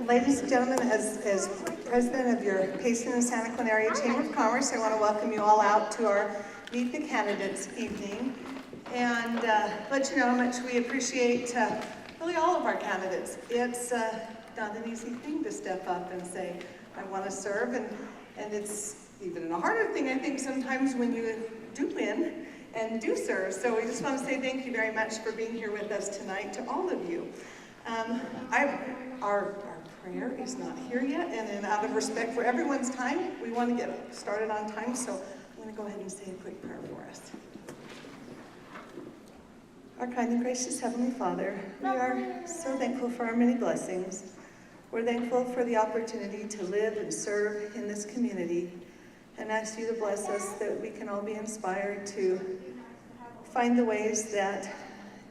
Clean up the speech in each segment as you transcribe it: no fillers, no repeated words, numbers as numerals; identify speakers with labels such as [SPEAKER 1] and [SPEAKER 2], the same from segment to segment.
[SPEAKER 1] Ladies and gentlemen, as president of your Payson and Santa Clara Area Chamber of Commerce, I want to welcome you all out to our Meet the Candidates evening and let you know how much we appreciate really all of our candidates. It's not an easy thing to step up and say, I want to serve, and it's even a harder thing, I think, sometimes when you do win and do serve. So we just want to say thank you very much for being here with us tonight to all of you. Our prayer is not here yet, and out of respect for everyone's time, we want to get started on time, so I'm going to go ahead and say a quick prayer for us. Our kind and gracious Heavenly Father, we are so thankful for our many blessings. We're thankful for the opportunity to live and serve in this community, and ask you to bless us that we can all be inspired to find the ways that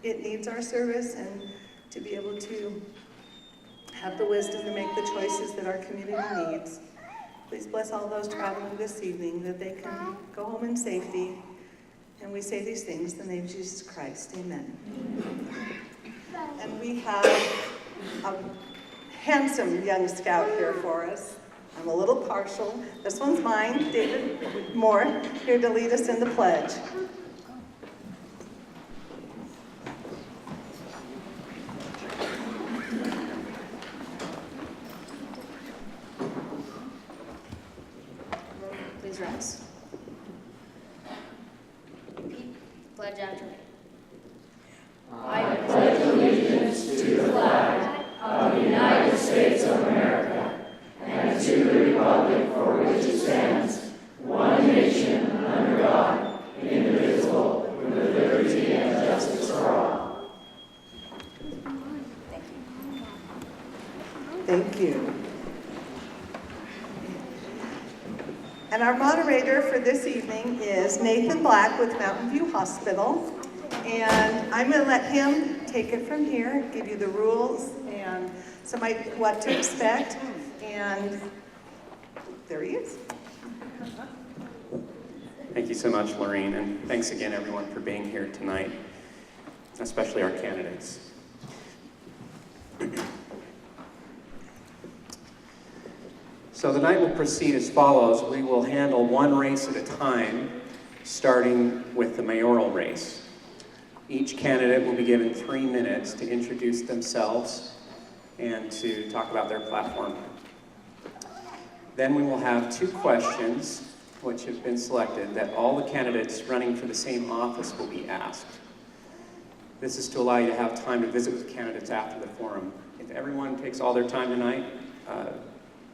[SPEAKER 1] it needs our service and to be able to have the wisdom to make the choices that our community needs. Please bless all those traveling this evening that they can go home in safety. And we say these things in the name of Jesus Christ. Amen. And we have a handsome young scout here for us. I'm a little partial. This one's mine, David Moore, here to lead us in the pledge. Please rise.
[SPEAKER 2] Repeat the pledge after me.
[SPEAKER 3] I pledge allegiance to the flag of the United States of America and to the republic for which it stands, one nation, under God, indivisible, with liberty and justice for all.
[SPEAKER 1] Thank you. And our moderator for this evening is Nathan Black with Mountain View Hospital. And I'm going to let him take it from here, give you the rules and what to expect. And there he is.
[SPEAKER 4] Thank you so much, Lorraine, and thanks again, everyone, for being here tonight, especially our candidates. So the night will proceed as follows. We will handle one race at a time, starting with the mayoral race. Each candidate will be given 3 minutes to introduce themselves and to talk about their platform. Then we will have 2 questions, which have been selected, that all the candidates running for the same office will be asked. This is to allow you to have time to visit with candidates after the forum. If everyone takes all their time tonight,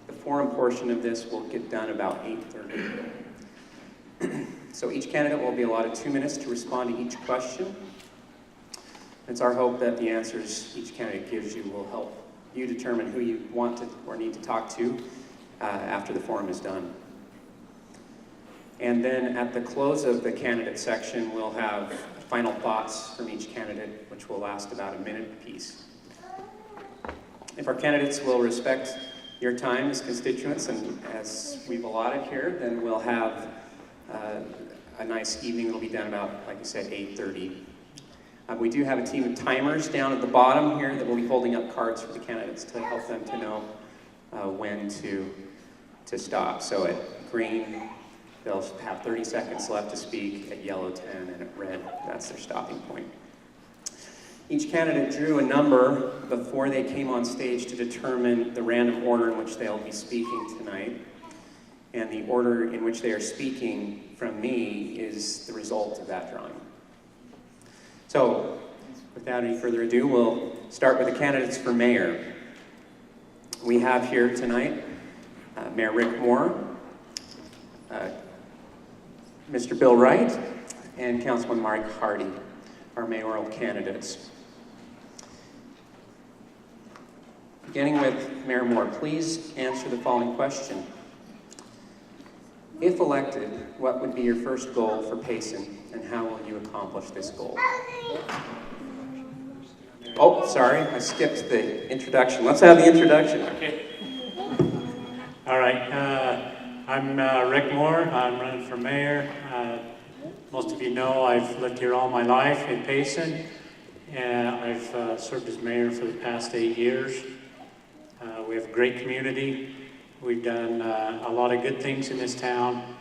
[SPEAKER 4] the forum portion of this will get done about 8:30. So each candidate will be allotted 2 minutes to respond to each question. It's our hope that the answers each candidate gives you will help you determine who you want to or need to talk to after the forum is done. And then at the close of the candidate section, we'll have final thoughts from each candidate, which will last about a minute apiece. If our candidates will respect your time as constituents and as we've allotted here, then we'll have a nice evening. It'll be done about, like I said, 8:30. We do have a team of timers down at the bottom here that will be holding up cards for the candidates to help them to know when to stop. So at green, they'll have 30 seconds left to speak. At yellow, 10, and at red, that's their stopping point. Each candidate drew a number before they came on stage to determine the random order in which they'll be speaking tonight. And the order in which they are speaking from me is the result of that drawing. So, without any further ado, we'll start with the candidates for mayor. We have here tonight Mayor Rick Moore, Mr. Bill Wright, and Councilman Mark Hardy, our mayoral candidates. Beginning with Mayor Moore, please answer the following question. If elected, what would be your first goal for Payson, and how will you accomplish this goal? Oh, sorry, I skipped the introduction. Let's have the introduction.
[SPEAKER 5] Okay. All right, I'm Rick Moore. I'm running for mayor. Most of you know I've lived here all my life in Payson. I've served as mayor for the past 8 years. We have great community. We've done a lot of good things in this town.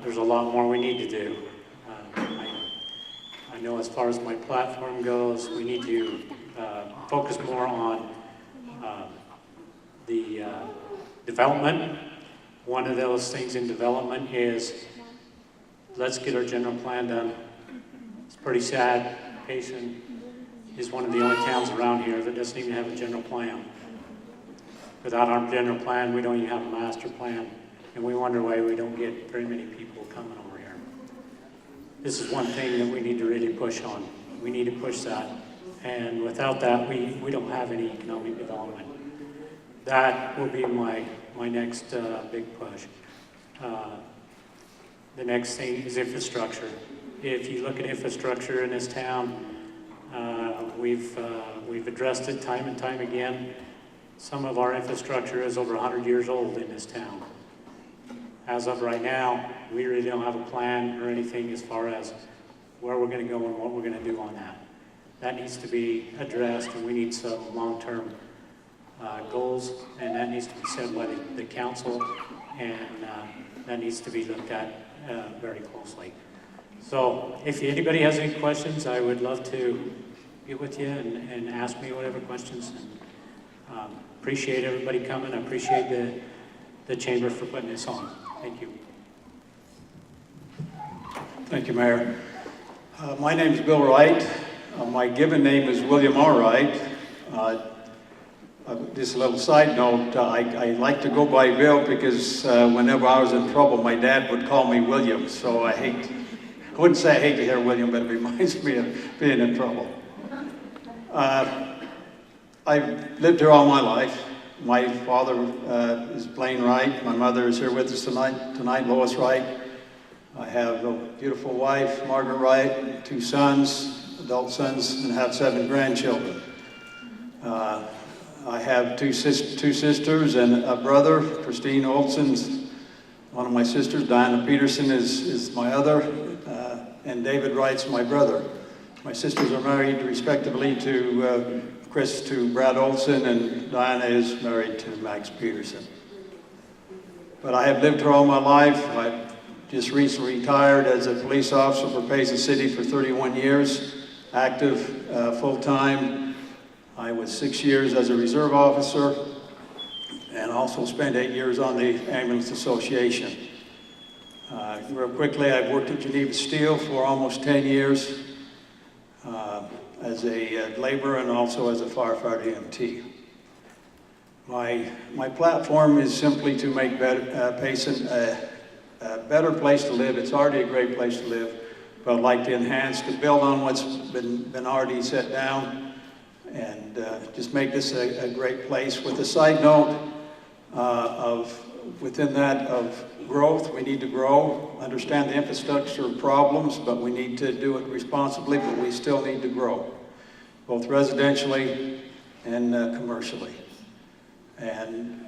[SPEAKER 5] There's a lot more we need to do. I know as far as my platform goes, we need to focus more on the development. One of those things in development is let's get our general plan done. It's pretty sad. Payson is one of the only towns around here that doesn't even have a general plan. Without our general plan, we don't even have a master plan, and we wonder why we don't get very many people coming over here. This is one thing that we need to really push on. We need to push that, and without that, we don't have any economic development. That will be my next big push. The next thing is infrastructure. If you look at infrastructure in this town, we've addressed it time and time again. Some of our infrastructure is over 100 years old in this town. As of right now, we really don't have a plan or anything as far as where we're going to go and what we're going to do on that. That needs to be addressed, and we need some long-term goals, and that needs to be set by the council, and that needs to be looked at very closely. So if anybody has any questions, I would love to get with you and ask me whatever questions. Appreciate everybody coming. I appreciate the chamber for putting this on. Thank you.
[SPEAKER 6] Thank you, Mayor. My name is Bill Wright. My given name is William R. Wright. Just a little side note, I like to go by Bill because whenever I was in trouble, my dad would call me William. So I wouldn't say I hate to hear William, but it reminds me of being in trouble. I've lived here all my life. My father is Blaine Wright. My mother is here with us tonight, Lois Wright. I have a beautiful wife, Margaret Wright, 2 sons, adult sons, and have 7 grandchildren. I have two sisters and a brother, Christine Olson's one of my sisters. Diana Peterson is my other, and David Wright's my brother. My sisters are married respectively to Brad Olson, and Diana is married to Max Peterson. But I have lived here all my life. I just recently retired as a police officer for Payson City for 31 years, active full-time. I was 6 years as a reserve officer, and also spent 8 years on the Ambulance Association. Real quickly, I've worked at Geneva Steel for almost 10 years. As a laborer and also as a firefighter EMT. My platform is simply to make Payson a better place to live. It's already a great place to live, but I'd like to enhance, to build on what's been already set down, and just make this a great place. With a side note within that of growth, we need to grow, understand the infrastructure problems, but we need to do it responsibly, but we still need to grow, both residentially and commercially. And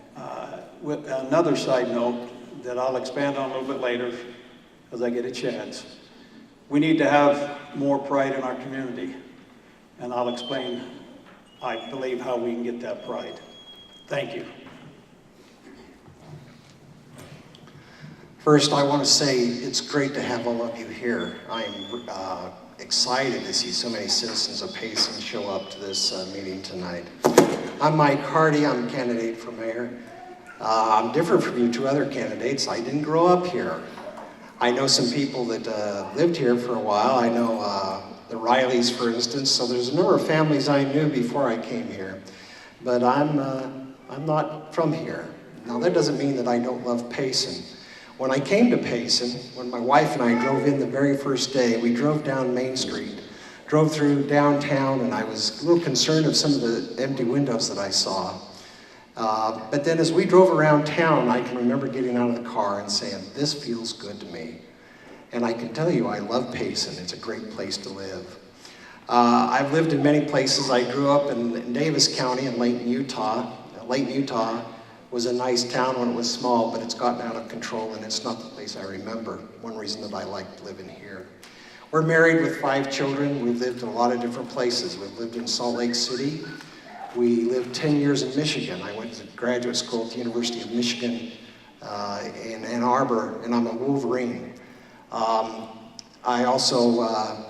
[SPEAKER 6] with another side note that I'll expand on a little bit later as I get a chance, we need to have more pride in our community. And I'll explain, I believe, how we can get that pride. Thank you.
[SPEAKER 7] First, I want to say it's great to have all of you here. I'm excited to see so many citizens of Payson show up to this meeting tonight. I'm Mike Hardy. I'm a candidate for mayor. I'm different from you 2 other candidates. I didn't grow up here. I know some people that lived here for a while. I know the Rileys, for instance. So there's a number of families I knew before I came here. But I'm not from here. Now, that doesn't mean that I don't love Payson. When I came to Payson, when my wife and I drove in the very first day, we drove down Main Street, drove through downtown, and I was a little concerned of some of the empty windows that I saw. But then as we drove around town, I can remember getting out of the car and saying, this feels good to me. And I can tell you, I love Payson. It's a great place to live. I've lived in many places. I grew up in Davis County in Layton, Utah. Layton, Utah was a nice town when it was small, but it's gotten out of control, and it's not the place I remember. One reason that I liked living here. We're married with 5 children. We've lived in a lot of different places. We've lived in Salt Lake City. We lived 10 years in Michigan. I went to graduate school at the University of Michigan in Ann Arbor, and I'm a Wolverine. I also,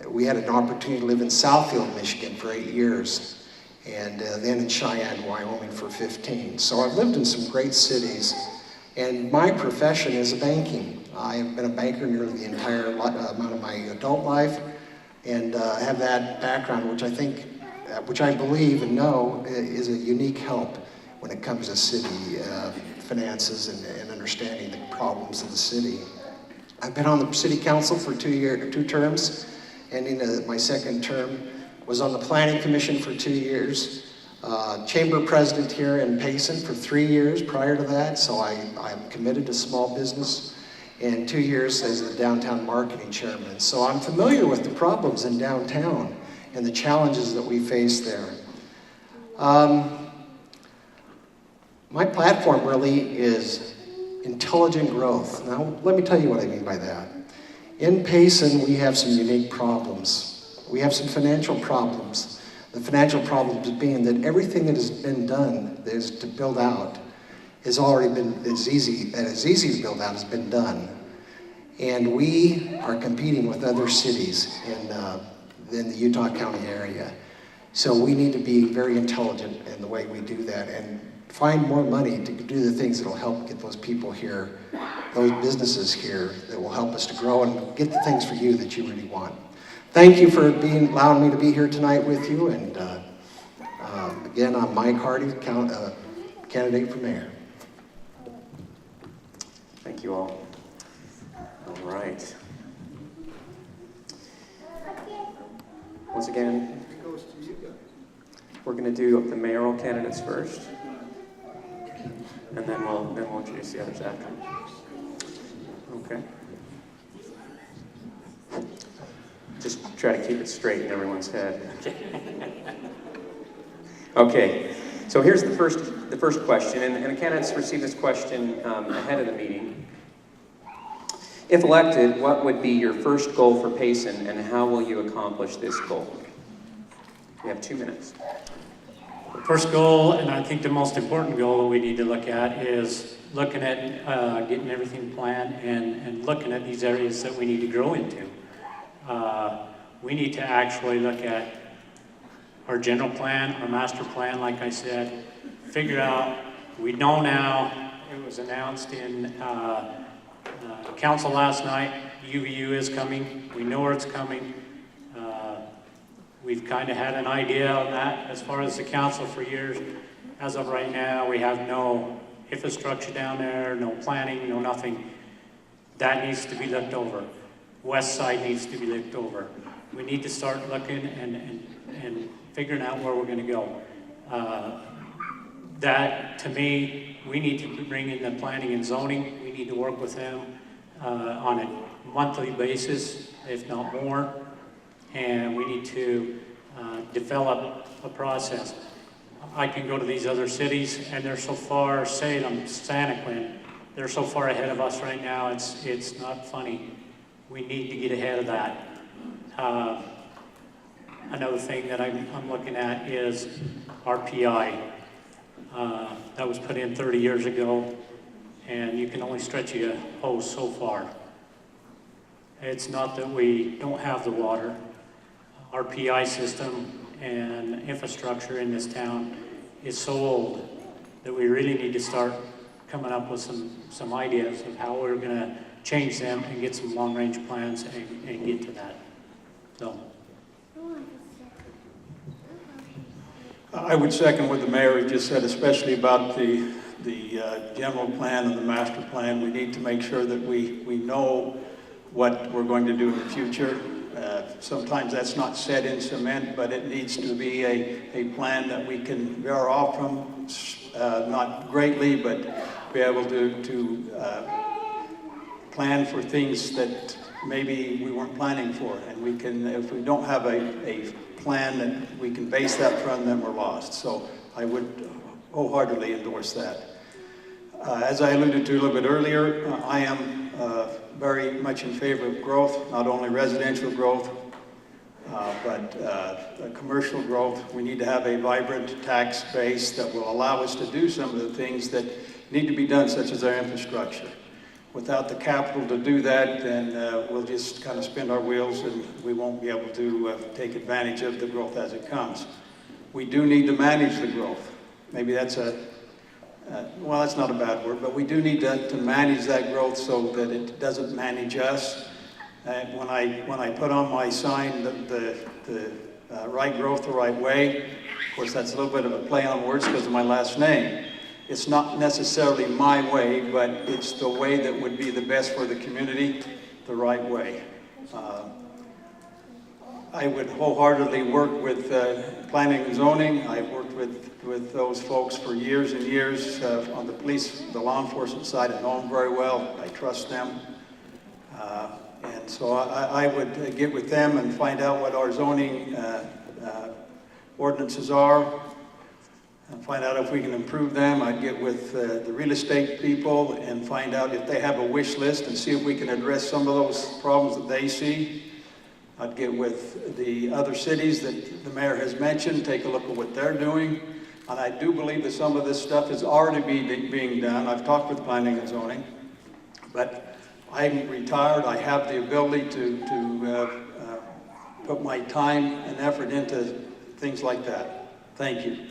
[SPEAKER 7] we had an opportunity to live in Southfield, Michigan for 8 years, and then in Cheyenne, Wyoming for 15. So I've lived in some great cities, and my profession is banking. I've been a banker nearly the entire amount of my adult life, and have that background, which I believe and know is a unique help when it comes to city finances and understanding the problems of the city. I've been on the city council for 2 terms, ending my second term. Was on the planning commission for 2 years. Chamber president here in Payson for 3 years prior to that, so I'm committed to small business, and 2 years as the downtown marketing chairman. So I'm familiar with the problems in downtown and the challenges that we face there. My platform really is intelligent growth. Now, let me tell you what I mean by that. In Payson, we have some unique problems. We have some financial problems. The financial problems being that everything that has been done, that is to build out, has already been, as easy to build out, has been done. And we are competing with other cities in the Utah County area. So we need to be very intelligent in the way we do that and find more money to do the things that will help get those people here, those businesses here, that will help us to grow and get the things for you that you really want. Thank you for allowing me to be here tonight with you, and again, I'm Mike Hardy, candidate for mayor.
[SPEAKER 4] Thank you all. All right. Once again, we're going to do the mayoral candidates first, and then we'll introduce the others after. Okay. Just try to keep it straight in everyone's head. Okay, so here's the first question, and the candidates received this question ahead of the meeting. If elected, what would be your first goal for Payson, and how will you accomplish this goal? We have 2 minutes.
[SPEAKER 5] The first goal, and I think the most important goal that we need to look at, is looking at getting everything planned and looking at these areas that we need to grow into. We need to actually look at our general plan, our master plan, like I said, figure out, we know now, it was announced in council last night, UVU is coming, we know where it's coming. We've kind of had an idea on that as far as the council for years. As of right now, we have no infrastructure down there, no planning, no nothing. That needs to be looked over. West side needs to be looked over. We need to start looking and figuring out where we're going to go. That, to me, we need to bring in the planning and zoning. We need to work with them on a monthly basis, if not more. And we need to develop a process. I can go to these other cities, and they're so far, Salem, Santa Clara, they're so far ahead of us right now, it's not funny. We need to get ahead of that. Another thing that I'm looking at is RPI. That was put in 30 years ago, and you can only stretch a hose so far. It's not that we don't have the water. Our PI system and infrastructure in this town is so old that we really need to start coming up with some ideas of how we're going to change them and get some long-range plans and get to that. So.
[SPEAKER 6] I would second what the mayor just said, especially about the general plan and the master plan. We need to make sure that we know what we're going to do in the future. Sometimes that's not set in cement, but it needs to be a plan that we can veer off from, not greatly, but be able to plan for things that maybe we weren't planning for. And we can, if we don't have a plan that we can base that from, then we're lost. So I would wholeheartedly endorse that. As I alluded to a little bit earlier, I am very much in favor of growth, not only residential growth, Commercial growth, we need to have a vibrant tax base that will allow us to do some of the things that need to be done, such as our infrastructure. Without the capital to do that, then we'll just kind of spin our wheels and we won't be able to take advantage of the growth as it comes. We do need to manage the growth. Maybe that's well, that's not a bad word, but we do need to manage that growth so that it doesn't manage us. When I put on my sign the right growth the right way, of course that's a little bit of a play on words because of my last name. It's not necessarily my way, but it's the way that would be the best for the community, the right way. I would wholeheartedly work with planning and zoning. I've worked with those folks for years and years on the police, the law enforcement side. I know them very well. I trust them. And so I would get with them and find out what our zoning ordinances are and find out if we can improve them. I'd get with the real estate people and find out if they have a wish list and see if we can address some of those problems that they see. I'd get with the other cities that the mayor has mentioned, take a look at what they're doing. And I do believe that some of this stuff is already being done. I've talked with planning and zoning, but I'm retired. I have the ability to put my time and effort into things like that. Thank you.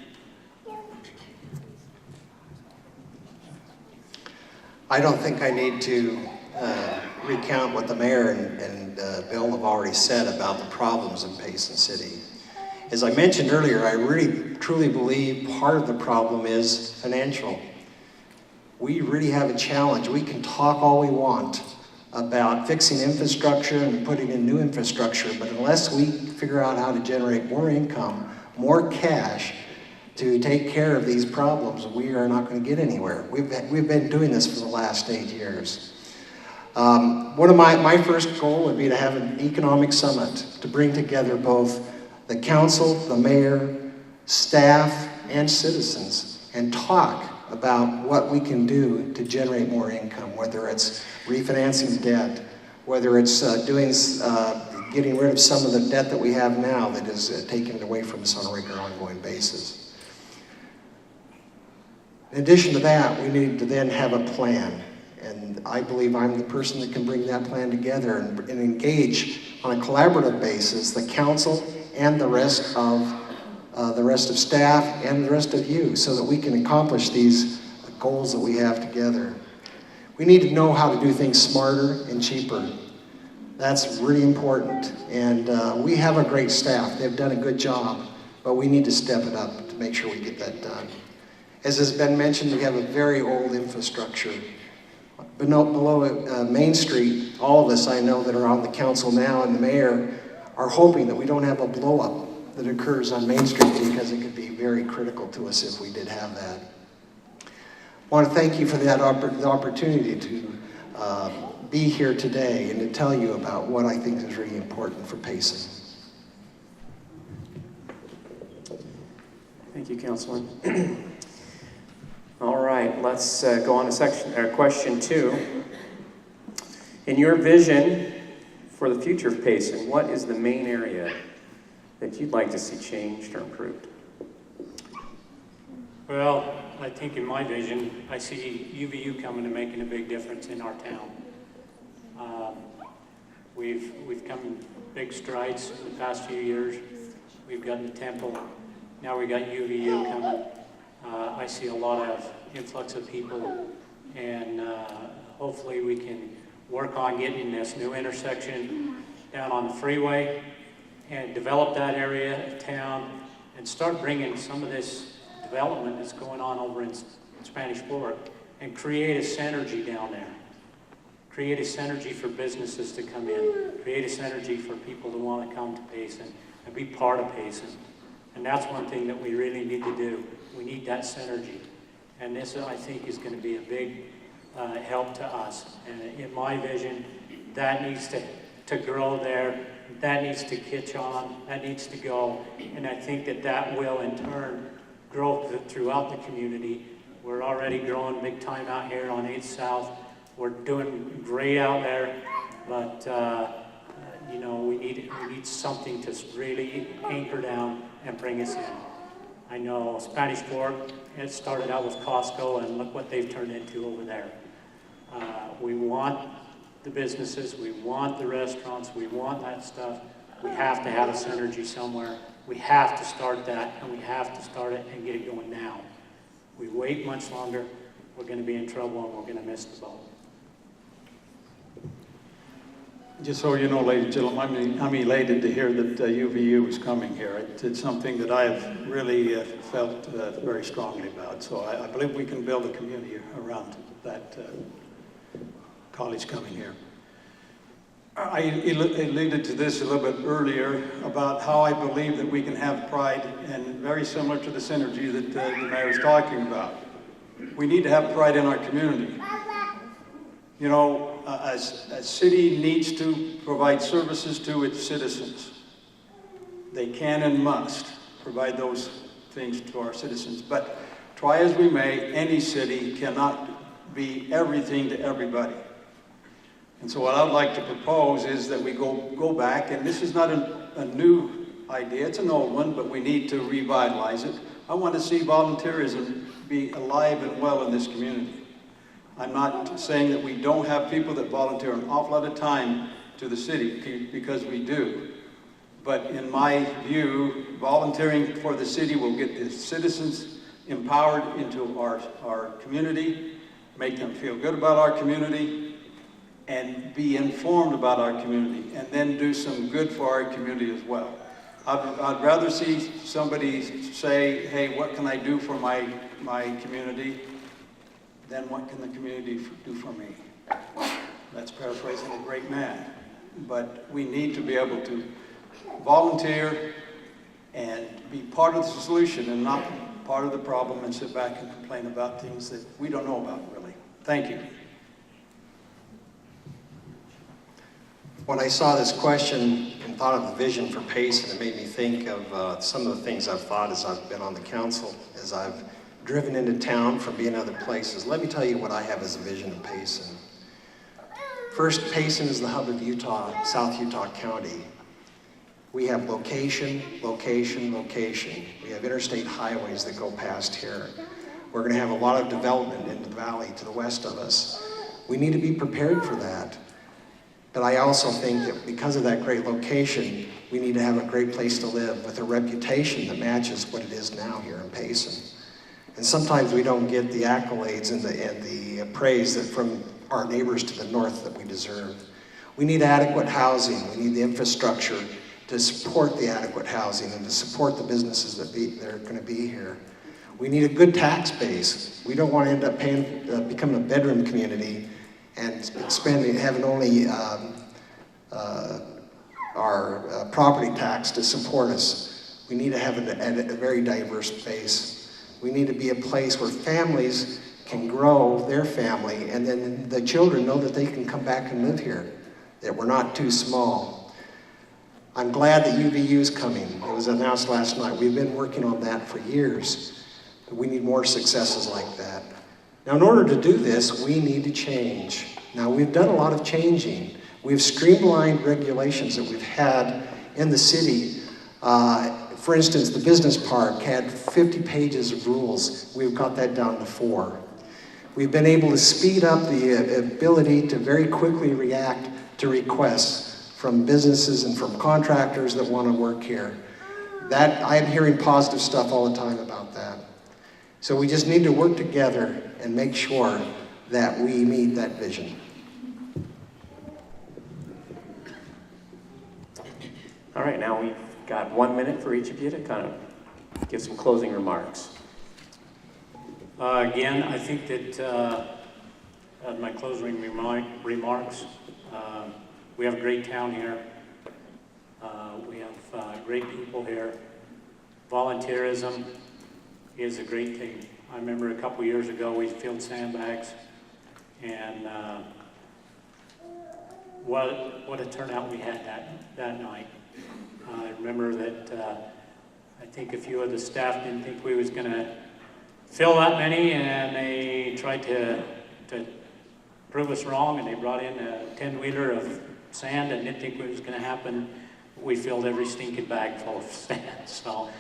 [SPEAKER 7] I don't think I need to recount what the mayor and Bill have already said about the problems in Payson City. As I mentioned earlier, I really truly believe part of the problem is financial. We really have a challenge. We can talk all we want about fixing infrastructure and putting in new infrastructure, but unless we figure out how to generate more income, more cash to take care of these problems, we are not going to get anywhere. We've been doing this for the last 8 years. One of my first goal would be to have an economic summit to bring together both the council, the mayor, staff, and citizens and talk about what we can do to generate more income, whether it's refinancing debt, whether it's getting rid of some of the debt that we have now that is taking it away from us on a regular ongoing basis. In addition to that, we need to then have a plan. And I believe I'm the person that can bring that plan together and engage on a collaborative basis the council and the rest of staff and the rest of you so that we can accomplish these goals that we have together. We need to know how to do things smarter and cheaper. That's really important. And we have a great staff. They've done a good job, but we need to step it up to make sure we get that done. As has been mentioned, we have a very old infrastructure. Below Main Street, all of us I know that are on the council now and the mayor are hoping that we don't have a blow up that occurs on Main Street because it could be very critical to us if we did have that. I want to thank you for the opportunity to be here today and to tell you about what I think is really important for Payson.
[SPEAKER 4] Thank you, Councilman. All right, let's go on to question 2. In your vision for the future of Payson, what is the main area that you'd like to see changed or improved?
[SPEAKER 5] Well, I think in my vision, I see UVU coming and making a big difference in our town. We've come big strides in the past few years. We've gotten the temple. Now we got UVU coming. I see a lot of influx of people, and hopefully we can work on getting this new intersection down on the freeway and develop that area of town and start bringing some of this development that's going on over in Spanish Fork and create a synergy down there. Create a synergy for businesses to come in. Create a synergy for people to want to come to Payson and be part of Payson. And that's one thing that we really need to do. We need that synergy. And this, I think, is going to be a big help to us. And in my vision, that needs to grow there. That needs to catch on. That needs to go. And I think that will, in turn, grow throughout the community. We're already growing big time out here on 8th South. We're doing great out there. But you know, we need something to really anchor down and bring us in. I know Spanish Fork, it started out with Costco, and look what they've turned into over there. We want the businesses, we want the restaurants, we want that stuff. We have to have a synergy somewhere. We have to start that, and we have to start it and get it going now. We wait much longer, we're going to be in trouble, and we're going to miss the boat.
[SPEAKER 6] Just so you know, ladies and gentlemen, I'm elated to hear that UVU is coming here. It's something that I've really felt very strongly about. So I believe we can build a community around that college coming here. I alluded to this a little bit earlier about how I believe that we can have pride, and very similar to the synergy that the mayor is talking about. We need to have pride in our community. You know, a city needs to provide services to its citizens. They can and must provide those things to our citizens. But try as we may, any city cannot be everything to everybody. And so what I'd like to propose is that we go back, and this is not a new idea, it's an old one, but we need to revitalize it. I want to see volunteerism be alive and well in this community. I'm not saying that we don't have people that volunteer an awful lot of time to the city, because we do. But in my view, volunteering for the city will get the citizens empowered into our community, make them feel good about our community, and be informed about our community, and then do some good for our community as well. I'd rather see somebody say, hey, what can I do for my community, than what can the community do for me. That's paraphrasing a great man. But we need to be able to volunteer and be part of the solution and not part of the problem and sit back and complain about things that we don't know about, really. Thank you.
[SPEAKER 7] When I saw this question and thought of the vision for Payson, it made me think of some of the things I've thought as I've been on the council, as I've driven into town from being other places. Let me tell you what I have as a vision of Payson. First, Payson is the hub of Utah, South Utah County. We have location, location, location. We have interstate highways that go past here. We're going to have a lot of development in the valley to the west of us. We need to be prepared for that. But I also think that because of that great location, we need to have a great place to live with a reputation that matches what it is now here in Payson. And sometimes we don't get the accolades and the praise that from our neighbors to the north that we deserve. We need adequate housing. We need the infrastructure to support the adequate housing and to support the businesses that are going to be here. We need a good tax base. We don't want to end up becoming a bedroom community and having only our property tax to support us. We need to have a very diverse base. We need to be a place where families can grow their family, and then the children know that they can come back and live here, that we're not too small. I'm glad that UVU is coming. It was announced last night. We've been working on that for years. We need more successes like that. Now, in order to do this, we need to change. Now, we've done a lot of changing. We've streamlined regulations that we've had in the city. For instance, the business park had 50 pages of rules. We've got that down to 4. We've been able to speed up the ability to very quickly react to requests from businesses and from contractors that want to work here. I'm hearing positive stuff all the time about that. So we just need to work together and make sure that we meet that vision.
[SPEAKER 4] All right, now we've got 1 minute for each of you to kind of give some closing remarks.
[SPEAKER 5] Again, I think that as my closing remarks, we have a great town here. We have great people here. Volunteerism is a great thing. I remember a couple years ago we filled sandbags, and what a turnout we had that night. I remember that I think a few of the staff didn't think we was going to fill that many, and they tried to prove us wrong, and they brought in a 10-wheeler of sand and didn't think it was going to happen, we filled every stinking bag full of sand. So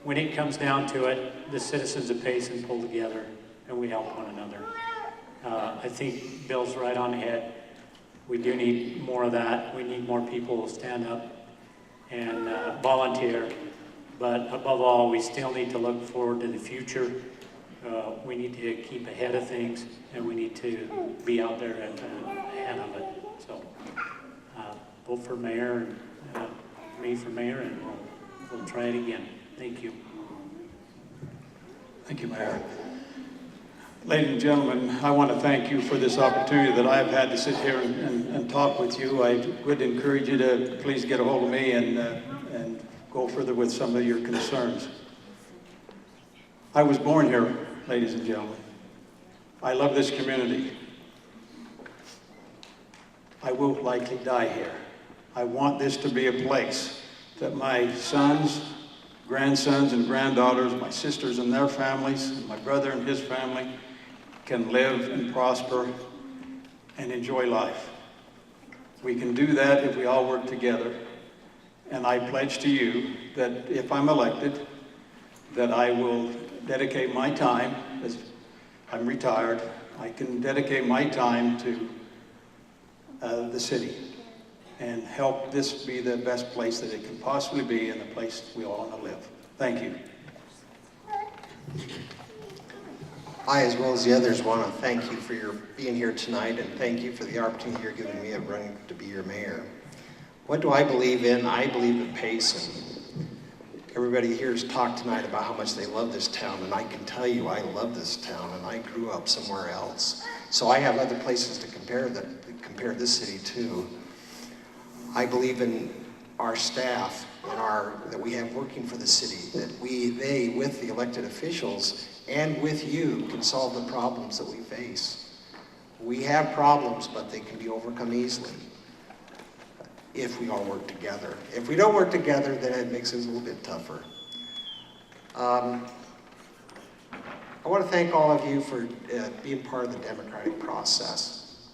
[SPEAKER 5] when it comes down to it, the citizens of Payson pull together and we help one another. I think Bill's right on the head. We do need more of that. We need more people to stand up and volunteer. But above all, we still need to look forward to the future. We need to keep ahead of things, and we need to be out there ahead of it. So vote for mayor, and me for mayor, and we'll try it again. Thank you.
[SPEAKER 6] Thank you, Mayor. Ladies and gentlemen, I want to thank you for this opportunity that I've had to sit here and talk with you. I would encourage you to please get a hold of me and go further with some of your concerns. I was born here, ladies and gentlemen. I love this community. I will likely die here. I want this to be a place that my sons, grandsons, and granddaughters, my sisters and their families, and my brother and his family can live and prosper and enjoy life. We can do that if we all work together. And I pledge to you that if I'm elected, that I will dedicate my time, as I'm retired, I can dedicate my time to the city and help this be the best place that it can possibly be and the place we all want to live. Thank you.
[SPEAKER 7] I, as well as the others, want to thank you for your being here tonight, and thank you for the opportunity you're giving me of running to be your mayor. What do I believe in? I believe in Payson. Everybody here has talked tonight about how much they love this town, and I can tell you I love this town, and I grew up somewhere else. So I have other places to compare this city to. I believe in our staff and that we have working for the city, that they, with the elected officials and with you, can solve the problems that we face. We have problems, but they can be overcome easily if we all work together. If we don't work together, then it makes it a little bit tougher. I want to thank all of you for being part of the democratic process.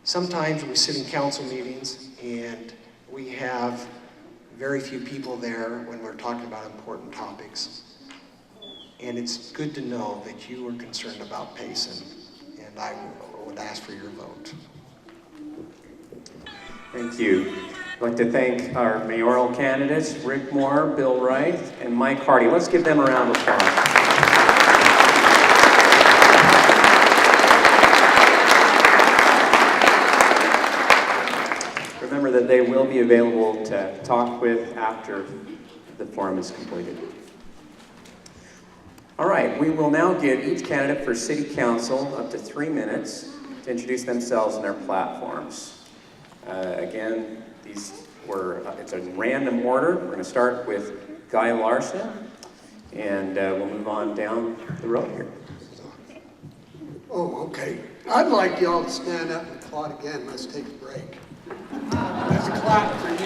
[SPEAKER 7] Sometimes we sit in council meetings and we have very few people there when we're talking about important topics. And it's good to know that you are concerned about Payson, and I would ask for your vote.
[SPEAKER 4] Thank you. I'd like to thank our mayoral candidates, Rick Moore, Bill Wright, and Mike Hardy. Let's give them a round of applause. Remember that they will be available to talk with after the forum is completed. All right, we will now give each candidate for City Council up to 3 minutes to introduce themselves and their platforms. Again, it's a random order. We're going to start with Guy Larson, and we'll move on down the road here.
[SPEAKER 8] Oh, okay. I'd like y'all to stand up and applaud again. Let's take a break. Let's clap for you.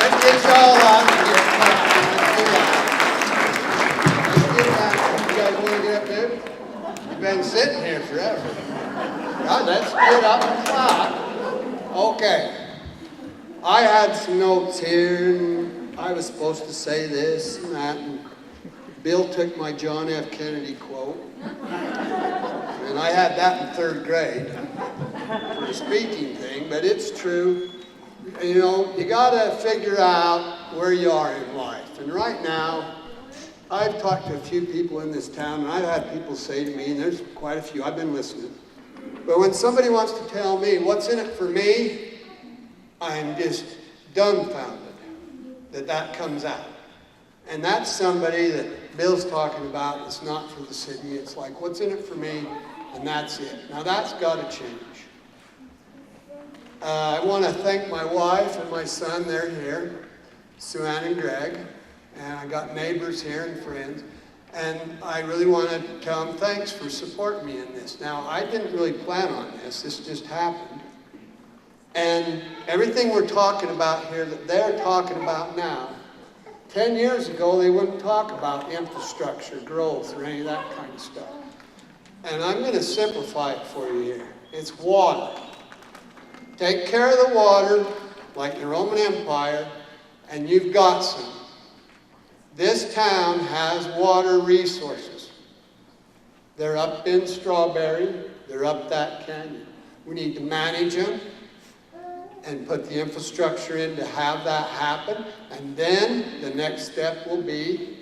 [SPEAKER 8] Let's get y'all up and get clapped. Let's get that. You guys want to get up there? You've been sitting here forever. God, let's get up and clap. Okay. I had some notes here, and I was supposed to say this and that, and Bill took my John F. Kennedy quote, and I had that in 3rd grade for a speaking thing, but it's true. You know, you gotta figure out where you are in life. And right now, I've talked to a few people in this town, and I've had people say to me, and there's quite a few, I've been listening, but when somebody wants to tell me what's in it for me, I'm just dumbfounded that comes out. And that's somebody that Bill's talking about. It's not for the city. It's like, what's in it for me? And that's it. Now that's got to change. I want to thank my wife and my son. They're here, Sue Ann and Greg. And I got neighbors here and friends. And I really want to tell them thanks for supporting me in this. Now, I didn't really plan on this. This just happened. And everything we're talking about here that they're talking about now, 10 years ago, they wouldn't talk about infrastructure, growth, or any of that kind of stuff. And I'm going to simplify it for you here. It's water. take care of the water like the Roman Empire, and you've got some. This town has water resources. They're up in Strawberry, they're up that canyon. We need to manage them and put the infrastructure in to have that happen, and then the next step will be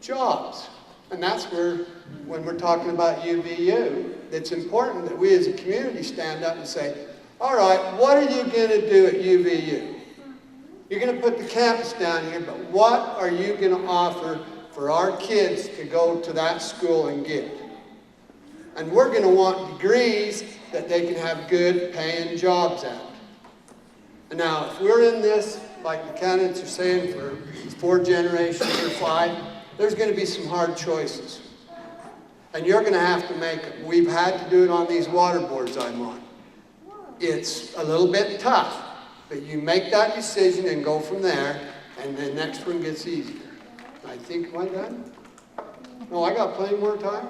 [SPEAKER 8] jobs. And that's where, when we're talking about UVU, it's important that we as a community stand up and say, all right, what are you going to do at UVU? You're going to put the campus down here, but what are you going to offer for our kids to go to that school and get? And we're going to want degrees that they can have good paying jobs at. And now, if we're in this, like the candidates are saying, for 4 generations or 5, there's going to be some hard choices. And you're going to have to make them. We've had to do it on these water boards I'm on. It's a little bit tough, but you make that decision and go from there, and the next one gets easier. I think, am I done? No, I got plenty more time.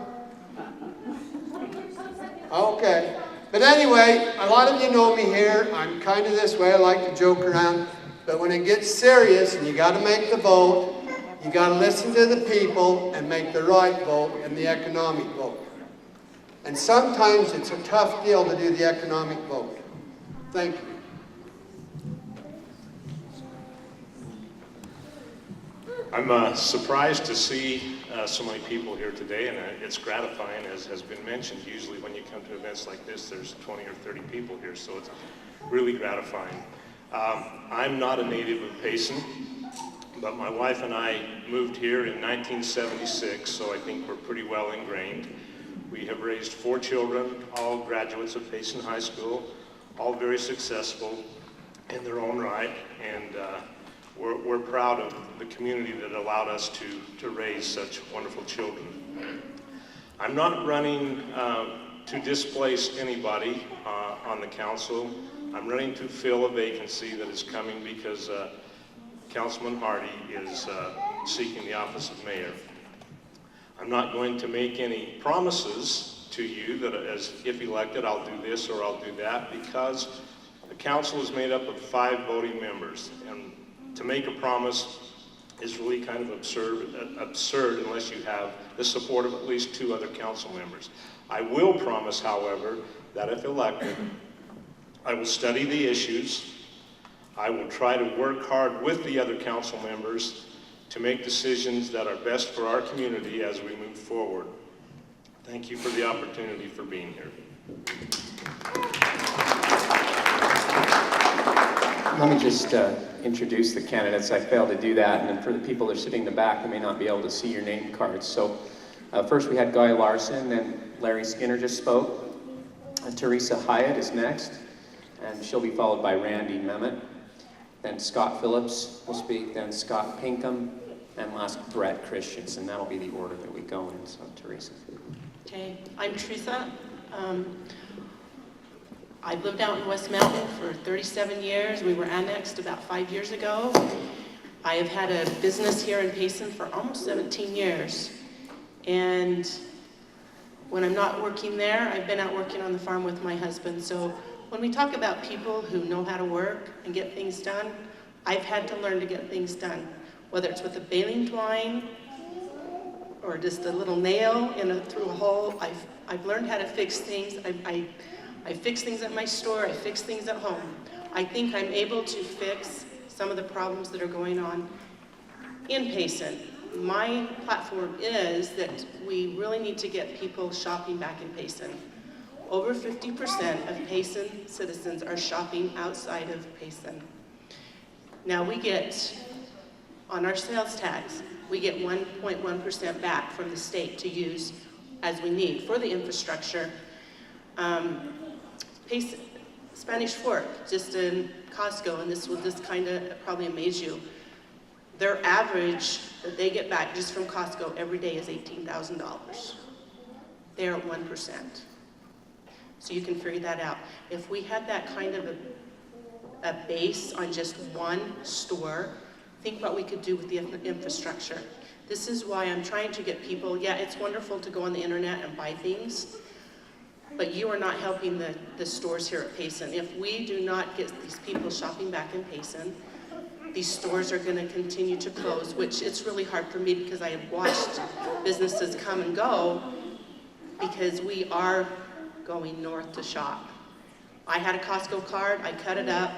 [SPEAKER 8] Okay. But anyway, a lot of you know me here. I'm kind of this way. I like to joke around. But when it gets serious and you got to make the vote, you got to listen to the people and make the right vote and the economic vote. And sometimes it's a tough deal to do the economic vote. Thank you.
[SPEAKER 9] I'm surprised to see so many people here today, and it's gratifying, as has been mentioned. Usually when you come to events like this, there's 20 or 30 people here, so it's really gratifying. I'm not a native of Payson, but my wife and I moved here in 1976, so I think we're pretty well ingrained. We have raised 4 children, all graduates of Payson High School, all very successful in their own right, and we're proud of the community that allowed us to raise such wonderful children. I'm not running to displace anybody on the council. I'm running to fill a vacancy that is coming because Councilman Hardy is seeking the office of mayor. I'm not going to make any promises to you that as if elected I'll do this or I'll do that, because the council is made up of 5 voting members, and to make a promise is really kind of absurd unless you have the support of at least 2 other council members. I will promise, however, that if elected, I will study the issues. I will try to work hard with the other council members to make decisions that are best for our community as we move forward. Thank you for the opportunity for being here.
[SPEAKER 4] Let me just introduce the candidates. I failed to do that, and then for the people that are sitting in the back who may not be able to see your name cards. So first we had Guy Larson, and Larry Skinner just spoke. Teresa Hyatt is next, and she'll be followed by Randy Memmott. Then Scott Phillips will speak, then Scott Pinkham, and last Brett Christensen. That'll be the order that we go in. So Teresa.
[SPEAKER 10] Okay, I'm Teresa. I've lived out in West Mountain for 37 years. We were annexed about 5 years ago. I have had a business here in Payson for almost 17 years. And when I'm not working there, I've been out working on the farm with my husband. So when we talk about people who know how to work and get things done, I've had to learn to get things done. Whether it's with a baling twine or just a little nail through a hole, I've learned how to fix things. I fix things at my store, I fix things at home. I think I'm able to fix some of the problems that are going on in Payson. My platform is that we really need to get people shopping back in Payson. Over 50% of Payson citizens are shopping outside of Payson. Now we get, on our sales tax, we get 1.1% back from the state to use as we need for the infrastructure. Spanish Fork, just in Costco, and this will just kind of probably amaze you. Their average that they get back just from Costco every day is $18,000. They're at 1%. So you can figure that out. If we had that kind of a base on just one store, think what we could do with the infrastructure. This is why I'm trying to get people, yeah, it's wonderful to go on the internet and buy things, but you are not helping the stores here at Payson. If we do not get these people shopping back in Payson, these stores are going to continue to close, which it's really hard for me because I have watched businesses come and go because we are going north to shop. I had a Costco card, I cut it up.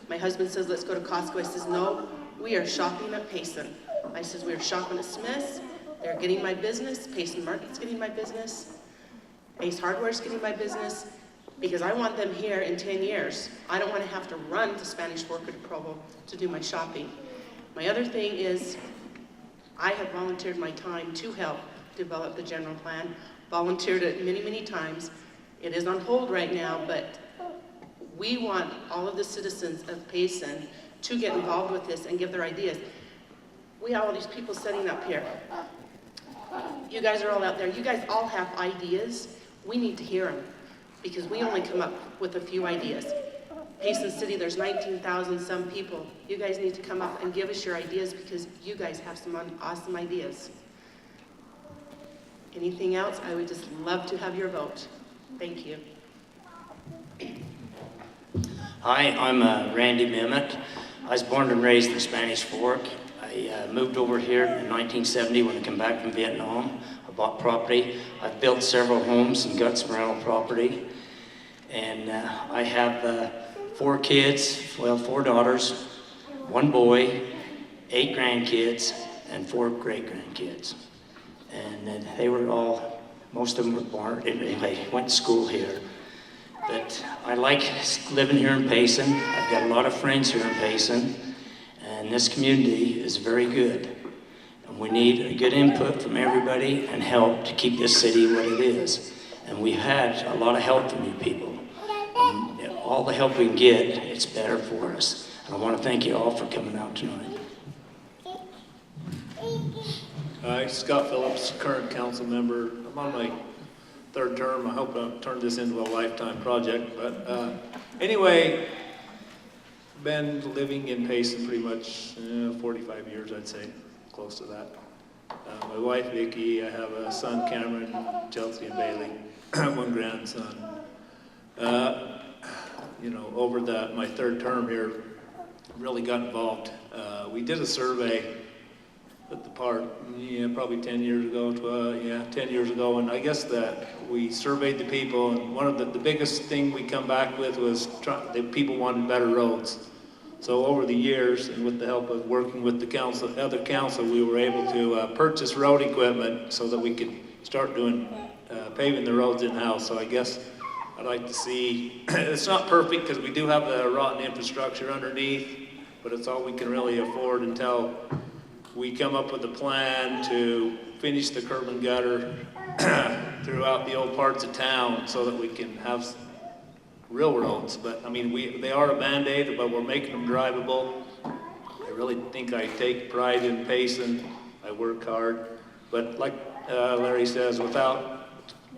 [SPEAKER 10] My husband says, let's go to Costco. I says, no, we are shopping at Payson. I says, we are shopping at Smith's. They're getting my business. Payson Market's getting my business. Ace Hardware's getting my business, because I want them here in 10 years. I don't want to have to run to Spanish Fork or to Provo to do my shopping. My other thing is, I have volunteered my time to help develop the general plan, volunteered it many, many times. It is on hold right now, but we want all of the citizens of Payson to get involved with this and give their ideas. We have all these people sitting up here. You guys are all out there. You guys all have ideas. We need to hear them, because we only come up with a few ideas. Payson City, there's 19,000 some people. You guys need to come up and give us your ideas, because you guys have some awesome ideas. Anything else? I would just love to have your vote. Thank you.
[SPEAKER 11] Hi, I'm Randy Mimmitt. I was born and raised in Spanish Fork. I moved over here in 1970 when I came back from Vietnam. I bought property. I've built several homes and got some rental property. And I have 4 kids, well, 4 daughters, 1 boy, 8 grandkids, and 4 great-grandkids. And they were all, most of them were born, they went to school here. But I like living here in Payson. I've got a lot of friends here in Payson, and this community is very good. And we need a good input from everybody and help to keep this city what it is. And we've had a lot of help from you people. And all the help we can get, it's better for us. And I want to thank you all for coming out tonight.
[SPEAKER 12] Hi, Scott Phillips, current council member. I'm on my 3rd term. I hope I don't turn this into a lifetime project. But anyway, been living in Payson pretty much 45 years, I'd say, close to that. My wife, Vicki, I have a son, Cameron, Chelsea, and Bailey, 1 grandson. You know, over my 3rd term here, really got involved. We did a survey at the park, probably 10 years ago, 10 years ago, and I guess that we surveyed the people, and one of the biggest thing we come back with was that people wanted better roads. So over the years, and with the help of working with the council, other council, we were able to purchase road equipment so that we could start doing paving the roads in-house. So I guess I'd like to see, it's not perfect because we do have the rotten infrastructure underneath, but it's all we can really afford until we come up with a plan to finish the curb and gutter throughout the old parts of town so that we can have real roads. But I mean, they are a Band-Aid, but we're making them drivable. I really think I take pride in Payson. I work hard. But like Larry says, without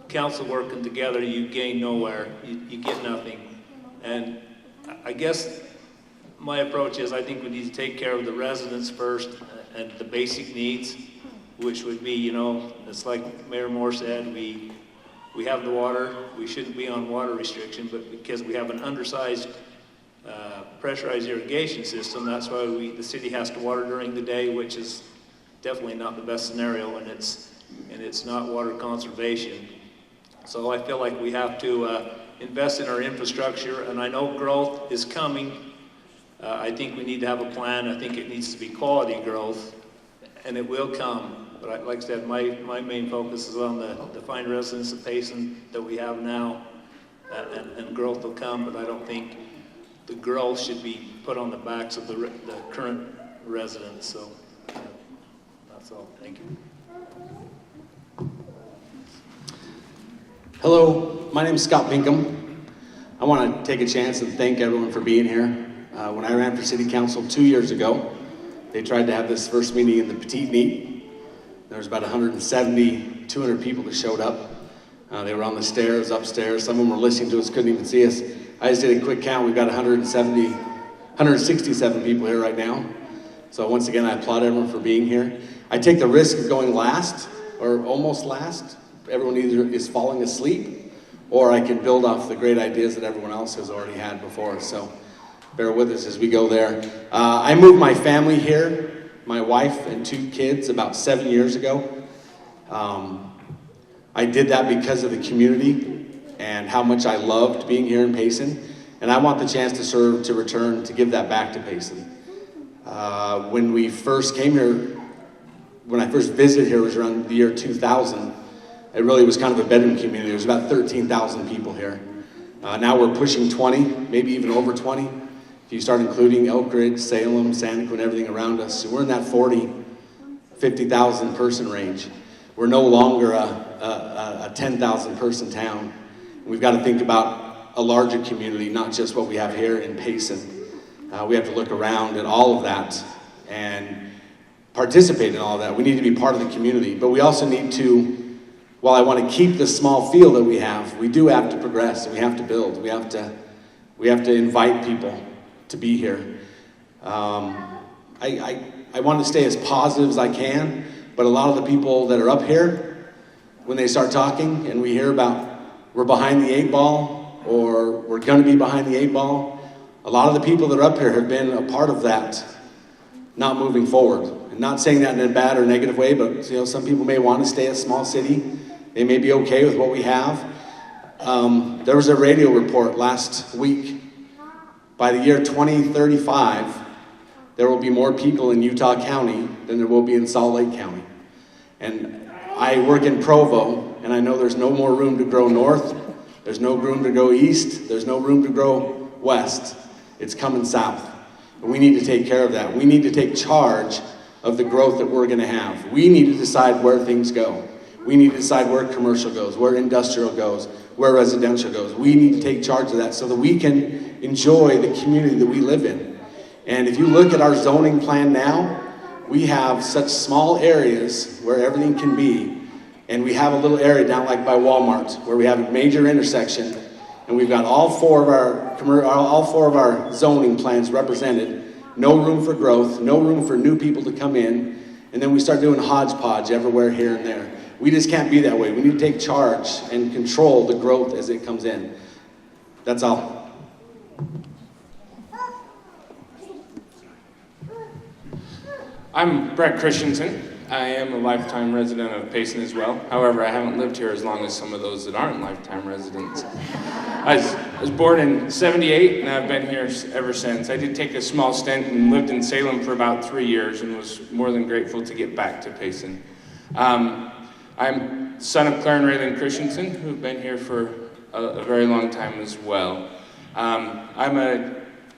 [SPEAKER 12] council working together, you gain nowhere. You get nothing. And I guess my approach is I think we need to take care of the residents first and the basic needs, which would be, you know, it's like Mayor Moore said, we have the water. We shouldn't be on water restriction, but because we have an undersized pressurized irrigation system, that's why the city has to water during the day, which is definitely not the best scenario, and it's not water conservation. So I feel like we have to invest in our infrastructure, and I know growth is coming. I think we need to have a plan. I think it needs to be quality growth, and it will come. But like I said, my main focus is on the fine residents of Payson that we have now, and growth will come, but I don't think the growth should be put on the backs of the current residents. So that's all. Thank you.
[SPEAKER 13] Hello, my name is Scott Pinkham. I want to take a chance and thank everyone for being here. When I ran for city council 2 years ago, they tried to have this first meeting in the Petite Meet. There was about 170, 200 people that showed up. They were on the stairs, upstairs. Some of them were listening to us, couldn't even see us. I just did a quick count. We've got 167 people here right now. So once again, I applaud everyone for being here. I take the risk of going last, or almost last. Everyone either is falling asleep, or I can build off the great ideas that everyone else has already had before. So bear with us as we go there. I moved my family here, my wife and 2 kids, about 7 years ago. I did that because of the community and how much I loved being here in Payson. And I want the chance to serve, to return, to give that back to Payson. When we first came here, when I first visited here, it was around the year 2000. It really was kind of a bedroom community. There was about 13,000 people here. Now we're pushing 20, maybe even over 20. If you start including Elk Ridge, Salem, Santaquin, and everything around us. So we're in that 40, 50,000 person range. We're no longer a 10,000 person town. We've got to think about a larger community, not just what we have here in Payson. We have to look around at all of that and participate in all of that. We need to be part of the community, but we also need to, while I want to keep the small feel that we have, we do have to progress. We have to build. We have to invite people to be here. I want to stay as positive as I can, but a lot of the people that are up here, when they start talking and we hear about we're behind the 8 ball or we're going to be behind the 8 ball, a lot of the people that are up here have been a part of that not moving forward. And not saying that in a bad or negative way, but some people may want to stay a small city. They may be okay with what we have. There was a radio report last week. By the year 2035, there will be more people in Utah County than there will be in Salt Lake County. And I work in Provo, and I know there's no more room to grow north. There's no room to go east. There's no room to grow west. It's coming south. And we need to take care of that. We need to take charge of the growth that we're going to have. We need to decide where things go. We need to decide where commercial goes, where industrial goes, where residential goes. We need to take charge of that so that we can enjoy the community that we live in. And if you look at our zoning plan now, we have such small areas where everything can be. And we have a little area down like by Walmart where we have a major intersection. And we've got all four of our zoning plans represented. No room for growth, no room for new people to come in. And then we start doing hodgepodge everywhere here and there. We just can't be that way. We need to take charge and control the growth as it comes in. That's all.
[SPEAKER 14] I'm Brett Christensen. I am a lifetime resident of Payson as well. However, I haven't lived here as long as some of those that aren't lifetime residents. I was born in '78 and I've been here ever since. I did take a small stint and lived in Salem for about 3 years and was more than grateful to get back to Payson. I'm son of Claire and Raylan Christensen, who've been here for a very long time as well. I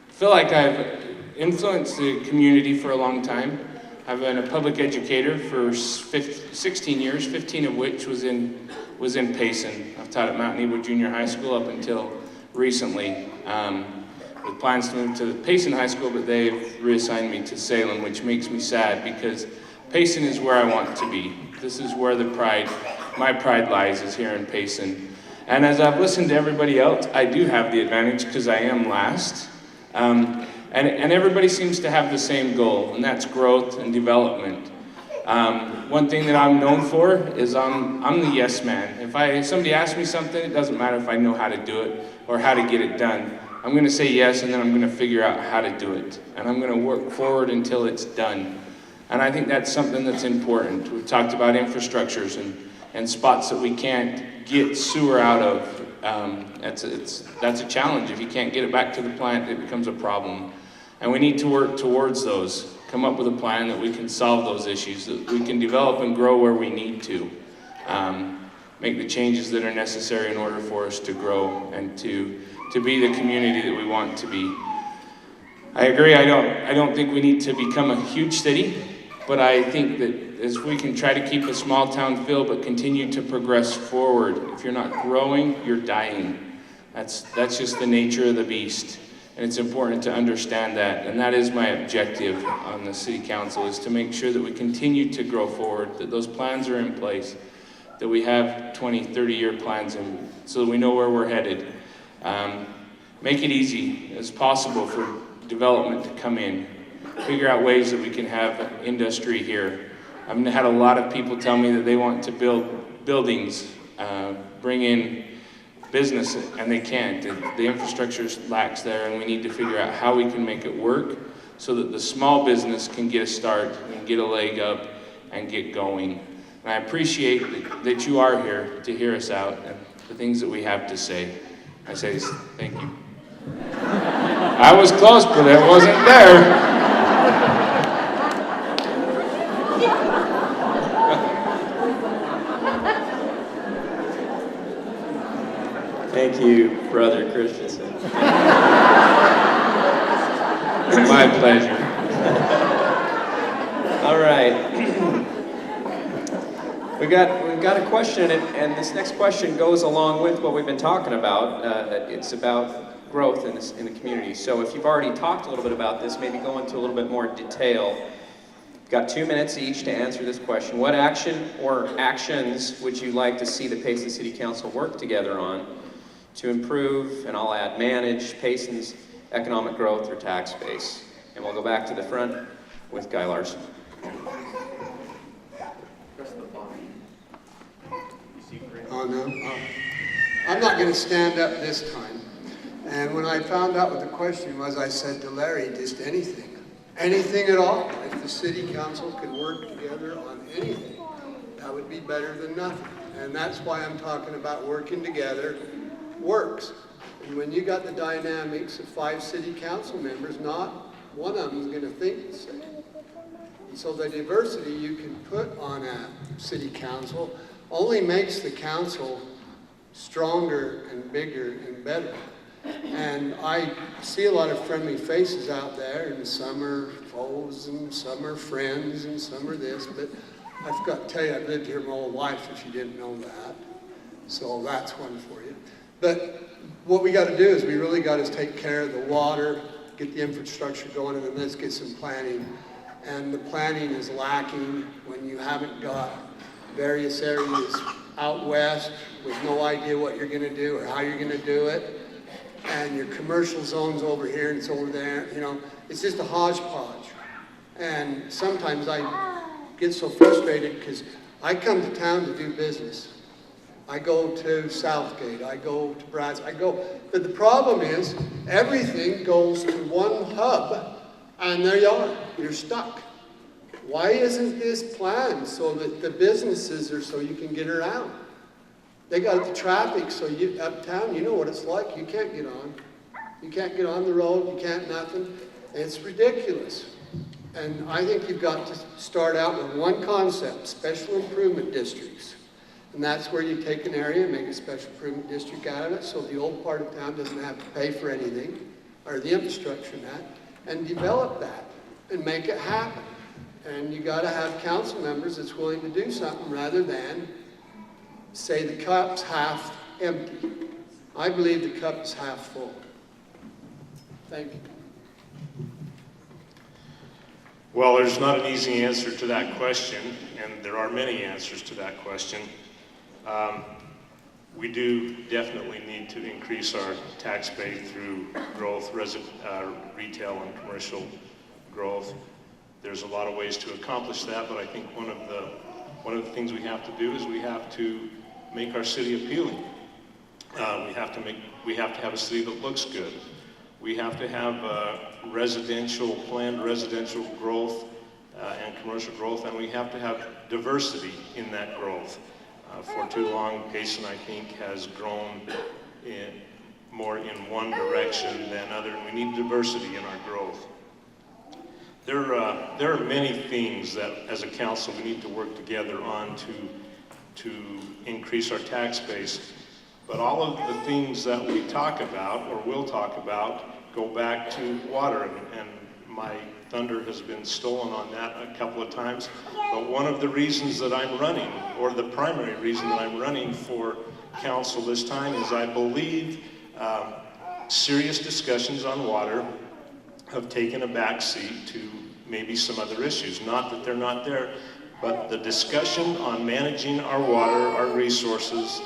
[SPEAKER 14] feel like I've influenced the community for a long time. I've been a public educator for 16 years, 15 of which was in Payson. I've taught at Mount Nebo Junior High School up until recently, with plans to move to Payson High School, but they've reassigned me to Salem, which makes me sad because Payson is where I want to be. This is where my pride lies, is here in Payson. And as I've listened to everybody else, I do have the advantage because I am last. And everybody seems to have the same goal, and that's growth and development. One thing that I'm known for is I'm the yes man. If somebody asks me something, it doesn't matter if I know how to do it or how to get it done. I'm going to say yes, and then I'm going to figure out how to do it. And I'm going to work forward until it's done. And I think that's something that's important. We've talked about infrastructures and spots that we can't get sewer out of. That's a challenge. If you can't get it back to the plant, it becomes a problem. And we need to work towards those, come up with a plan that we can solve those issues, that we can develop and grow where we need to, make the changes that are necessary in order for us to grow and to be the community that we want to be. I agree, I don't think we need to become a huge city, but I think that as we can try to keep a small town feel but continue to progress forward, if you're not growing, you're dying. That's just the nature of the beast. And it's important to understand that. And that is my objective on the city council, is to make sure that we continue to grow forward, that those plans are in place, that we have 20, 30-year plans so that we know where we're headed. Make it easy as possible for development to come in. Figure out ways that we can have industry here. I've had a lot of people tell me that they want to build buildings, bring in business, and they can't. The infrastructure lacks there, and we need to figure out how we can make it work so that the small business can get a start and get a leg up and get going. And I appreciate that you are here to hear us out and the things that we have to say. I say thank you. I was close, but it wasn't there.
[SPEAKER 4] Thank you, Brother Christensen.
[SPEAKER 14] My pleasure.
[SPEAKER 4] All right. We've got a question, and this next question goes along with what we've been talking about. It's about growth in the community. So if you've already talked a little bit about this, maybe go into a little bit more detail. You've got 2 minutes each to answer this question. What action or actions would you like to see the Payson City Council work together on to improve, and I'll add manage, Payson's economic growth or tax base? And we'll go back to the front with Guy Larson.
[SPEAKER 8] Oh, no? I'm not going to stand up this time. And when I found out what the question was, I said to Larry, just anything. Anything at all. If the city council could work together on anything, that would be better than nothing. And that's why I'm talking about working together works. And when you got the dynamics of 5 city council members, not one of them is going to think the same. And so the diversity you can put on a city council only makes the council stronger and bigger and better. And I see a lot of friendly faces out there, and some are foes, and some are friends, and some are this, but I've got to tell you, I've lived here my whole life, if you didn't know that. So that's one for you. But what we got to do is we really got to take care of the water, get the infrastructure going, and then let's get some planning. And the planning is lacking when you haven't got various areas out west with no idea what you're going to do or how you're going to do it. And your commercial zone's over here and it's over there. You know, it's just a hodgepodge. And sometimes I get so frustrated because I come to town to do business. I go to Southgate, I go to Brad's, but the problem is everything goes to one hub and there you are, you're stuck. Why isn't this planned so that the businesses are so you can get around? They got the traffic so you uptown, you know what it's like, you can't get on. You can't get on the road, you can't nothing. It's ridiculous. And I think you've got to start out with one concept, special improvement districts. And that's where you take an area and make a special improvement district out of it so the old part of town doesn't have to pay for anything, or the infrastructure in that, and develop that and make it happen. And you got to have council members that's willing to do something rather than say the cup's half empty. I believe the cup is half full. Thank you.
[SPEAKER 9] Well, there's not an easy answer to that question, and there are many answers to that question. We do definitely need to increase our tax base through growth, retail and commercial growth. There's a lot of ways to accomplish that, but I think one of the things we have to do is we have to make our city appealing. We have to have a city that looks good. We have to have planned residential growth and commercial growth, and we have to have diversity in that growth. For too long, Payson, I think, has grown more in one direction than other, and we need diversity in our growth. There are many things that, as a council, we need to work together on to increase our tax base. But all of the things that we talk about, or will talk about, go back to water, and my thunder has been stolen on that a couple of times. But one of the reasons that I'm running, or the primary reason that I'm running for council this time, is I believe serious discussions on water have taken a back seat to maybe some other issues. Not that they're not there, but the discussion on managing our water, our resources,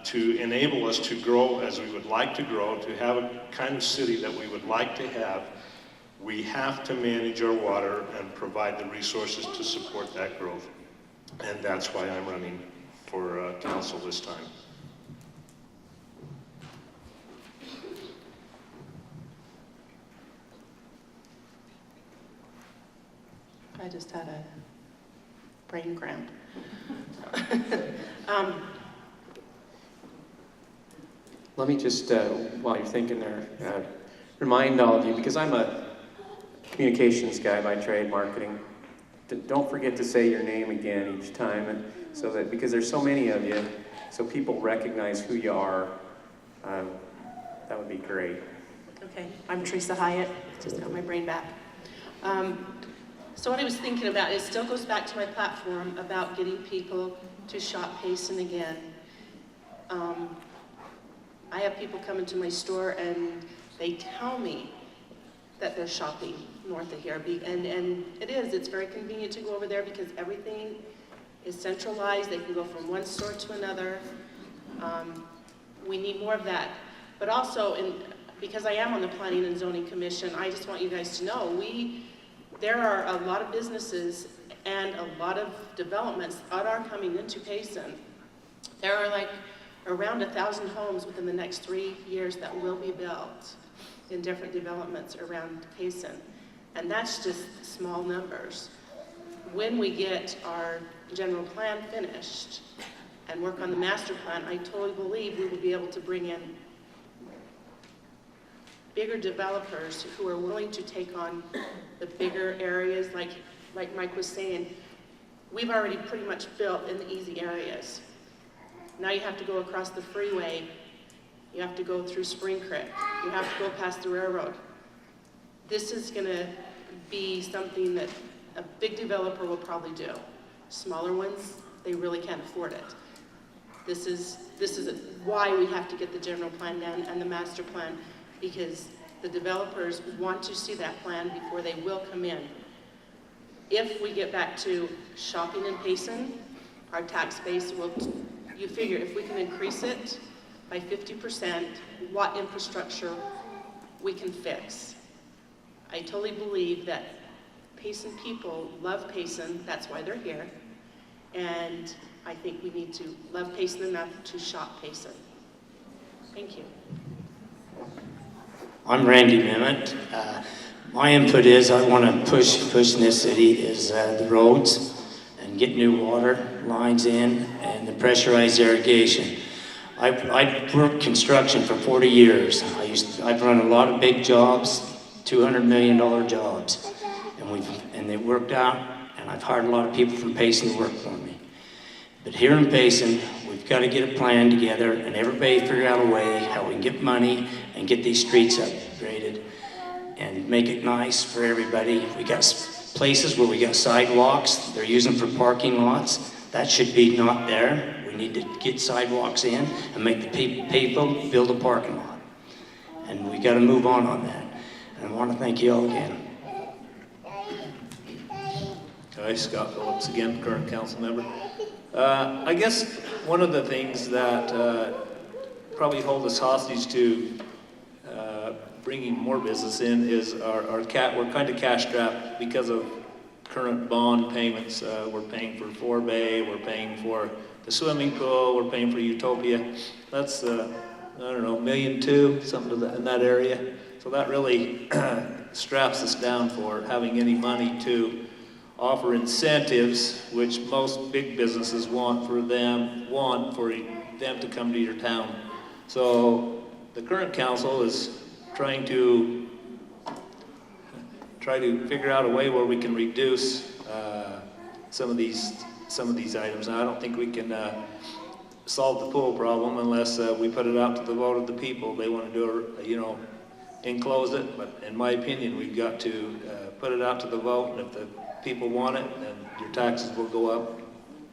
[SPEAKER 9] to enable us to grow as we would like to grow, to have a kind of city that we would like to have, we have to manage our water and provide the resources to support that growth. And that's why I'm running for council this time.
[SPEAKER 10] just had a brain cramp.
[SPEAKER 4] Let me just, while you're thinking there, remind all of you, because I'm a communications guy by trade, marketing, don't forget to say your name again each time, and so that, because there's so many of you, so people recognize who you are. That would be great.
[SPEAKER 10] Okay, I'm Teresa Hyatt, just got my brain back. So what I was thinking about, it still goes back to my platform about getting people to shop Payson again. I have people come into my store and they tell me that they're shopping north of here. And it's very convenient to go over there because everything is centralized. They can go from one store to another. We need more of that. But also, because I am on the Planning and Zoning Commission, I just want you guys to know, there are a lot of businesses and a lot of developments that are coming into Payson. There are like around 1,000 homes within the next 3 years that will be built in different developments around Payson. And that's just small numbers. When we get our general plan finished and work on the master plan, I totally believe we will be able to bring in bigger developers who are willing to take on the bigger areas. Like Mike was saying, we've already pretty much built in the easy areas. Now you have to go across the freeway, you have to go through Spring Creek, you have to go past the railroad. This is gonna be something that a big developer will probably do. Smaller ones, they really can't afford it. This is why we have to get the general plan done and the master plan, because the developers want to see that plan before they will come in. If we get back to shopping in Payson, our tax base will, you figure if we can increase it by 50%, what infrastructure we can fix. I totally believe that Payson people love Payson, that's why they're here. And I think we need to love Payson enough to shop Payson. Thank you.
[SPEAKER 11] I'm Randy Memmott. My input is I want to push in this city is the roads and get new water lines in and the pressurized irrigation. I've worked construction for 40 years. I've run a lot of big jobs, $200 million jobs, and they worked out, and I've hired a lot of people from Payson to work for me. But here in Payson, we've got to get a plan together and everybody figure out a way how we can get money and get these streets upgraded and make it nice for everybody. We got places where we got sidewalks, they're using for parking lots. That should be not there. We need to get sidewalks in and make the people build a parking lot. And we got to move on that. And I want to thank you all again.
[SPEAKER 12] Hi, Scott Phillips again, current council member. I guess one of the things that probably hold us hostage to bringing more business in is we're kind of cash strapped because of current bond payments. We're paying for 4Bay, we're paying for the swimming pool, we're paying for Utopia. That's, I don't know, $1.2 million, something in that area. So that really straps us down for having any money to offer incentives, which most big businesses want for them to come to your town. So the current council is trying to figure out a way where we can reduce some of these items. Now, I don't think we can solve the pool problem unless we put it out to the vote of the people. They want to do enclose it, but in my opinion, we've got to put it out to the vote, and if the people want it, then your taxes will go up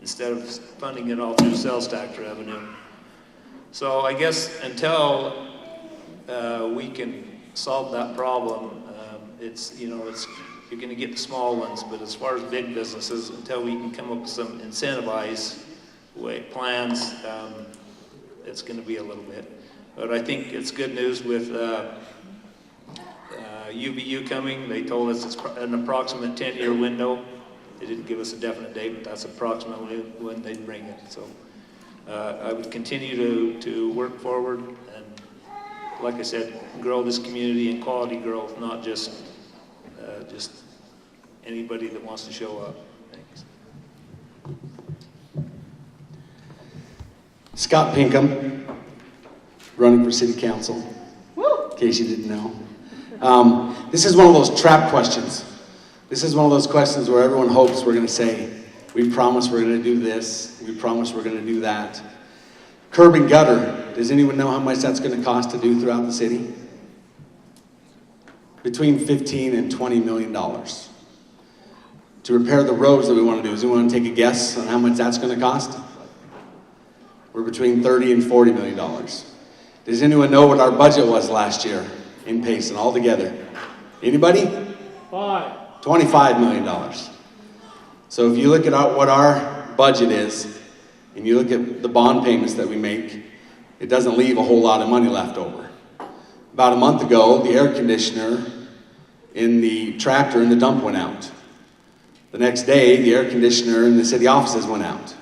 [SPEAKER 12] instead of funding it all through sales tax revenue. So I guess until we can solve that problem, you're going to get the small ones, but as far as big businesses, until we can come up with some incentivized plans, it's going to be a little bit. But I think it's good news with UVU coming. They told us it's an approximate 10-year window. They didn't give us a definite date, but that's approximately when they'd bring it. So I would continue to work forward and, like I said, grow this community and quality growth, not just anybody that wants to show up. Thanks.
[SPEAKER 13] Scott Pinkham, running for city council, in case you didn't know. This is one of those trap questions. This is one of those questions where everyone hopes we're going to say, we promise we're going to do this, we promise we're going to do that. Curb and gutter, does anyone know how much that's going to cost to do throughout the city? Between $15 and $20 million. To repair the roads that we want to do, does anyone want to take a guess on how much that's going to cost? We're between $30 and $40 million. Does anyone know what our budget was last year in Payson altogether? Anybody? $25 million. So if you look at what our budget is, and you look at the bond payments that we make, it doesn't leave a whole lot of money left over. About a month ago, the air conditioner in the tractor in the dump went out. The next day, the air conditioner in the city offices went out.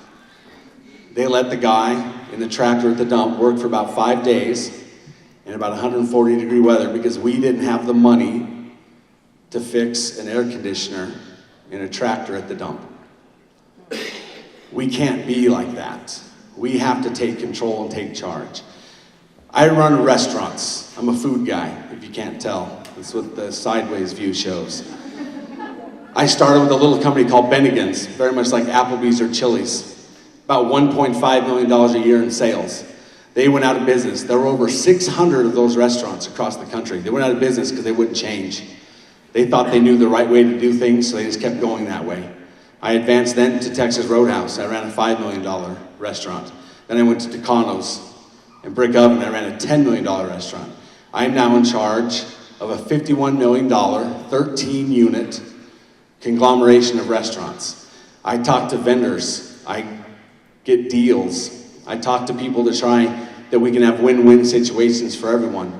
[SPEAKER 13] They let the guy in the tractor at the dump work for about 5 days in about 140-degree weather because we didn't have the money to fix an air conditioner in a tractor at the dump. We can't be like that. We have to take control and take charge. I run restaurants. I'm a food guy, if you can't tell. That's what the sideways view shows. I started with a little company called Bennigan's, very much like Applebee's or Chili's. About $1.5 million a year in sales. They went out of business. There were over 600 of those restaurants across the country. They went out of business because they wouldn't change. They thought they knew the right way to do things, so they just kept going that way. I advanced then to Texas Roadhouse. I ran a $5 million restaurant. Then I went to Tucano's and Brick Oven. I ran a $10 million restaurant. I'm now in charge of a $51 million, 13-unit conglomeration of restaurants. I talk to vendors. I get deals. I talk to people to try that we can have win-win situations for everyone.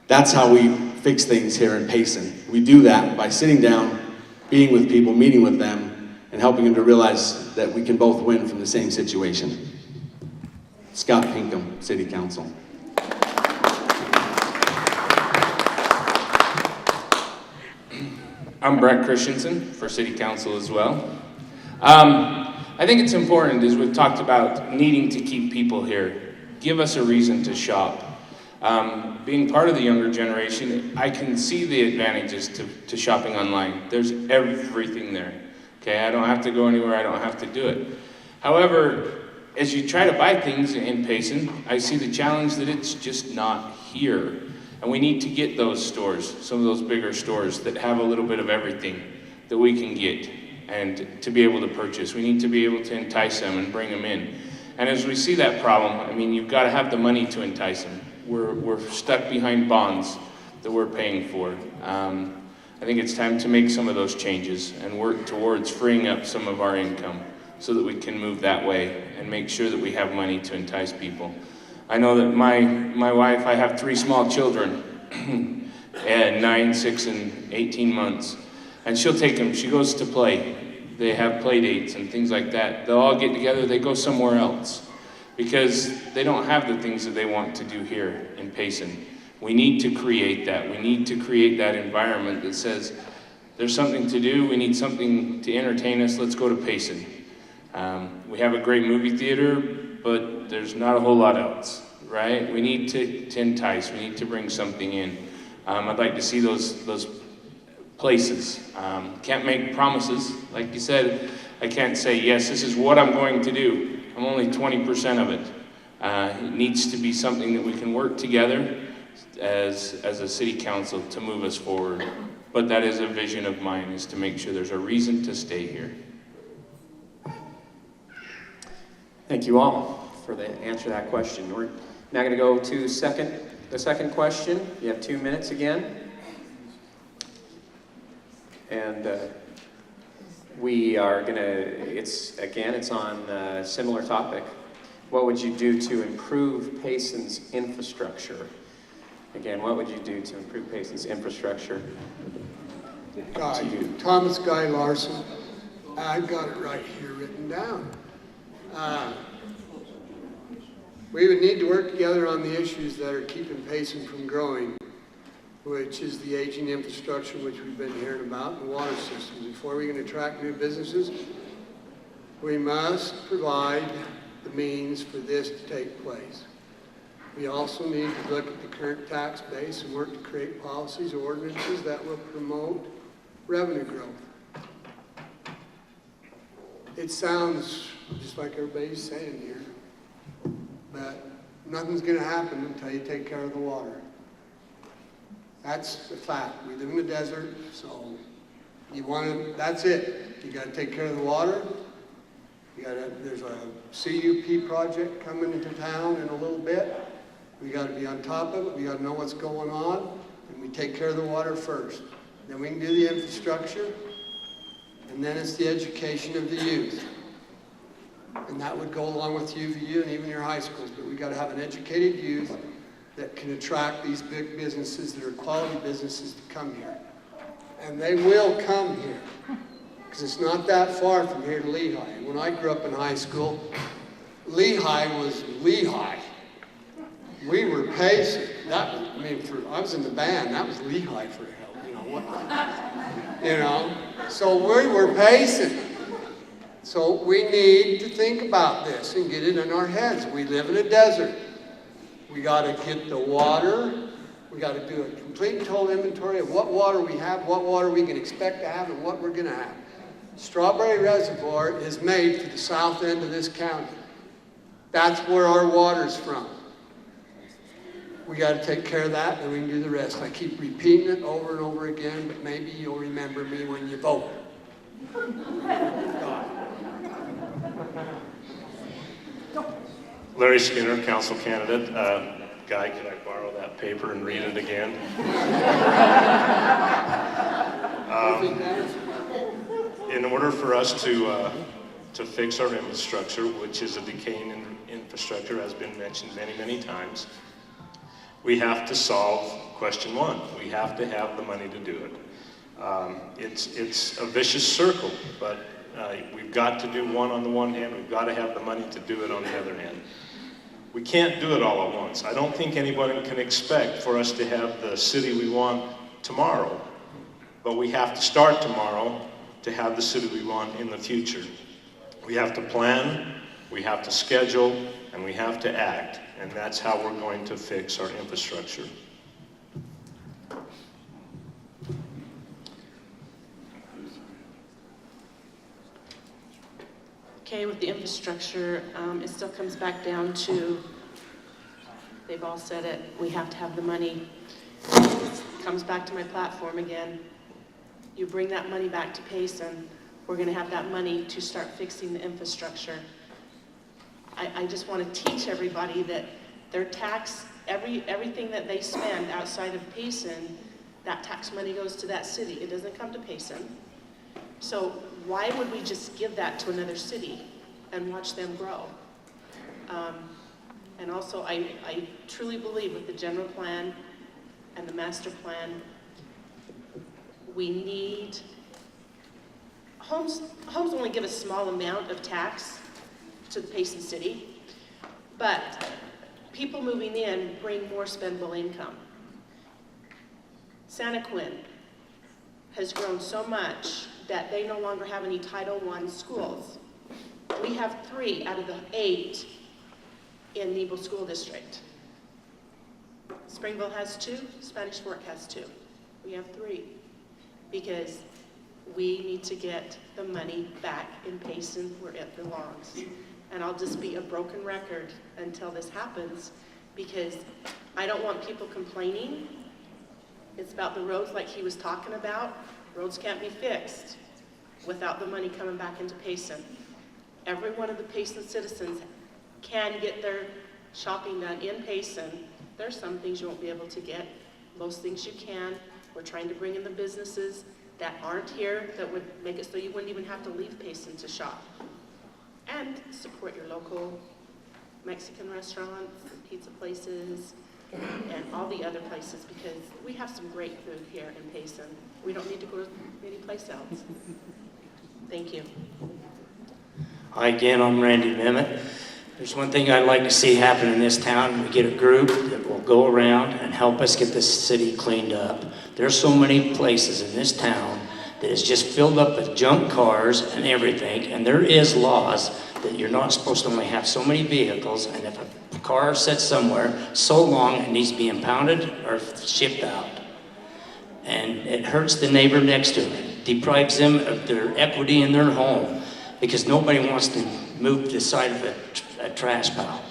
[SPEAKER 13] That's how we fix things here in Payson. We do that by sitting down, being with people, meeting with them, and helping them to realize that we can both win from the same situation. Scott Pinkham, City Council.
[SPEAKER 14] I'm Brett Christensen for City Council as well. I think it's important, as we've talked about, needing to keep people here. Give us a reason to shop. Being part of the younger generation, I can see the advantages to shopping online. There's everything there. Okay, I don't have to go anywhere, I don't have to do it. However, as you try to buy things in Payson, I see the challenge that it's just not here. And we need to get those stores, some of those bigger stores that have a little bit of everything that we can get and to be able to purchase. We need to be able to entice them and bring them in. And as we see that problem, I mean, you've got to have the money to entice them. We're stuck behind bonds that we're paying for. I think it's time to make some of those changes and work towards freeing up some of our income so that we can move that way and make sure that we have money to entice people. I know that my wife, I have 3 small children, and 9, 6, and 18 months. And she'll take them, she goes to play. They have play dates and things like that. They'll all get together, they go somewhere else because they don't have the things that they want to do here in Payson. We need to create that. We need to create that environment that says, there's something to do, we need something to entertain us, let's go to Payson. We have a great movie theater, but there's not a whole lot else, right? We need to entice, we need to bring something in. I'd like to see those places. Can't make promises. Like you said, I can't say, yes, this is what I'm going to do. I'm only 20% of it. It needs to be something that we can work together as a city council to move us forward. But that is a vision of mine, is to make sure there's a reason to stay here.
[SPEAKER 4] Thank you all for the answer to that question. We're now going to go to the second question. You have 2 minutes again. And we are going to, it's on a similar topic. What would you do to improve Payson's infrastructure? Again, what would you do to improve Payson's infrastructure?
[SPEAKER 8] Thomas Guy Larson. I've got it right here written down. We would need to work together on the issues that are keeping Payson from growing. which is the aging infrastructure which we've been hearing about, and water systems. Before we can attract new businesses, we must provide the means for this to take place. We also need to look at the current tax base and work to create policies or ordinances that will promote revenue growth. It sounds just like everybody's saying here, but nothing's going to happen until you take care of the water. That's a fact. We live in the desert, so you want to, that's it. You got to take care of the water. There's a CUP project coming into town in a little bit. We got to be on top of it. We got to know what's going on, and we take care of the water first. Then we can do the infrastructure, and then it's the education of the youth. And that would go along with UVU and even your high schools, but we got to have an educated youth that can attract these big businesses that are quality businesses to come here. And they will come here, because it's not that far from here to Lehigh. And when I grew up in high school, Lehigh was Lehigh. We were Payson. I was in the band. That was Lehigh for hell. You know what? You know. So we were Payson. So we need to think about this and get it in our heads. We live in a desert. We got to get the water. We got to do a complete and total inventory of what water we have, what water we can expect to have, and what we're going to have. Strawberry Reservoir is made for the south end of this county. That's where our water's from. We got to take care of that, and we can do the rest. I keep repeating it over and over again, but maybe you'll remember me when you vote.
[SPEAKER 9] Larry Skinner, council candidate. Guy, can I borrow that paper and read it again? In order for us to fix our infrastructure, which is a decaying infrastructure, has been mentioned many, many times, we have to solve question one. We have to have the money to do it. It's a vicious circle, but we've got to do one on the one hand. We've got to have the money to do it on the other hand. We can't do it all at once. I don't think anybody can expect for us to have the city we want tomorrow, but we have to start tomorrow to have the city we want in the future. We have to plan, we have to schedule, and we have to act, and that's how we're going to fix our infrastructure.
[SPEAKER 10] Okay, with the infrastructure, it still comes back down to, they've all said it, we have to have the money. It comes back to my platform again. You bring that money back to Payson, we're going to have that money to start fixing the infrastructure. I just want to teach everybody that their tax, everything that they spend outside of Payson, that tax money goes to that city. It doesn't come to Payson. So why would we just give that to another city and watch them grow? And also, I truly believe with the general plan and the master plan, we need, homes only give a small amount of tax to the Payson city, but people moving in bring more spendable income. Santaquin has grown so much that they no longer have any Title I schools. We have 3 out of the 8 in Nebo School District. Springville has 2, Spanish Fork has 2. We have 3 because we need to get the money back in Payson where it belongs. And I'll just be a broken record until this happens because I don't want people complaining. It's about the roads like he was talking about. Roads can't be fixed without the money coming back into Payson. Every one of the Payson citizens can get their shopping done in Payson. There's some things you won't be able to get. Most things you can. We're trying to bring in the businesses that aren't here that would make it so you wouldn't even have to leave Payson to shop. And support your local Mexican restaurants, pizza places, and all the other places because we have some great food here in Payson. We don't need to go any place else. Thank you.
[SPEAKER 11] Hi again, I'm Randy Memmott. There's one thing I'd like to see happen in this town. We get a group that will go around and help us get this city cleaned up. There's so many places in this town that is just filled up with junk cars and everything, and there is laws that you're not supposed to only have so many vehicles, and if a car sits somewhere so long, it needs to be impounded or shipped out. And it hurts the neighbor next to it, deprives them of their equity in their home, because nobody wants to move the side of a trash pile.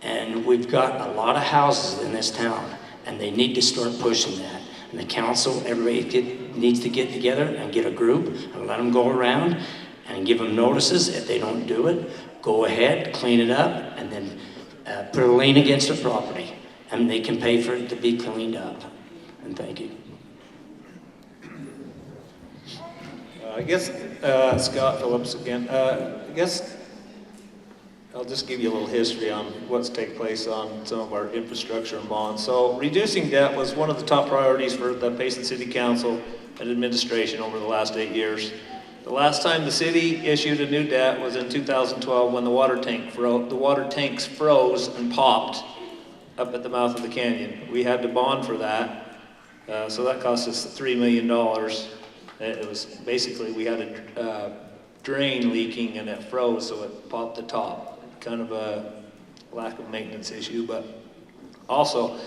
[SPEAKER 11] And we've got a lot of houses in this town, and they need to start pushing that. And the council, everybody needs to get together and get a group and let them go around and give them notices. If they don't do it, go ahead, clean it up, and then put a lien against the property, and they can pay for it to be cleaned up. And thank you.
[SPEAKER 12] I guess, Scott Phillips again. I guess I'll just give you a little history on what's taken place on some of our infrastructure and bonds. So reducing debt was one of the top priorities for the Payson City Council and administration over the last 8 years. The last time the city issued a new debt was in 2012 when the water tanks froze and popped up at the mouth of the canyon. We had to bond for that, so that cost us $3 million. It was basically, we had a drain leaking and it froze, so it popped the top. Kind of a lack of maintenance issue, but also,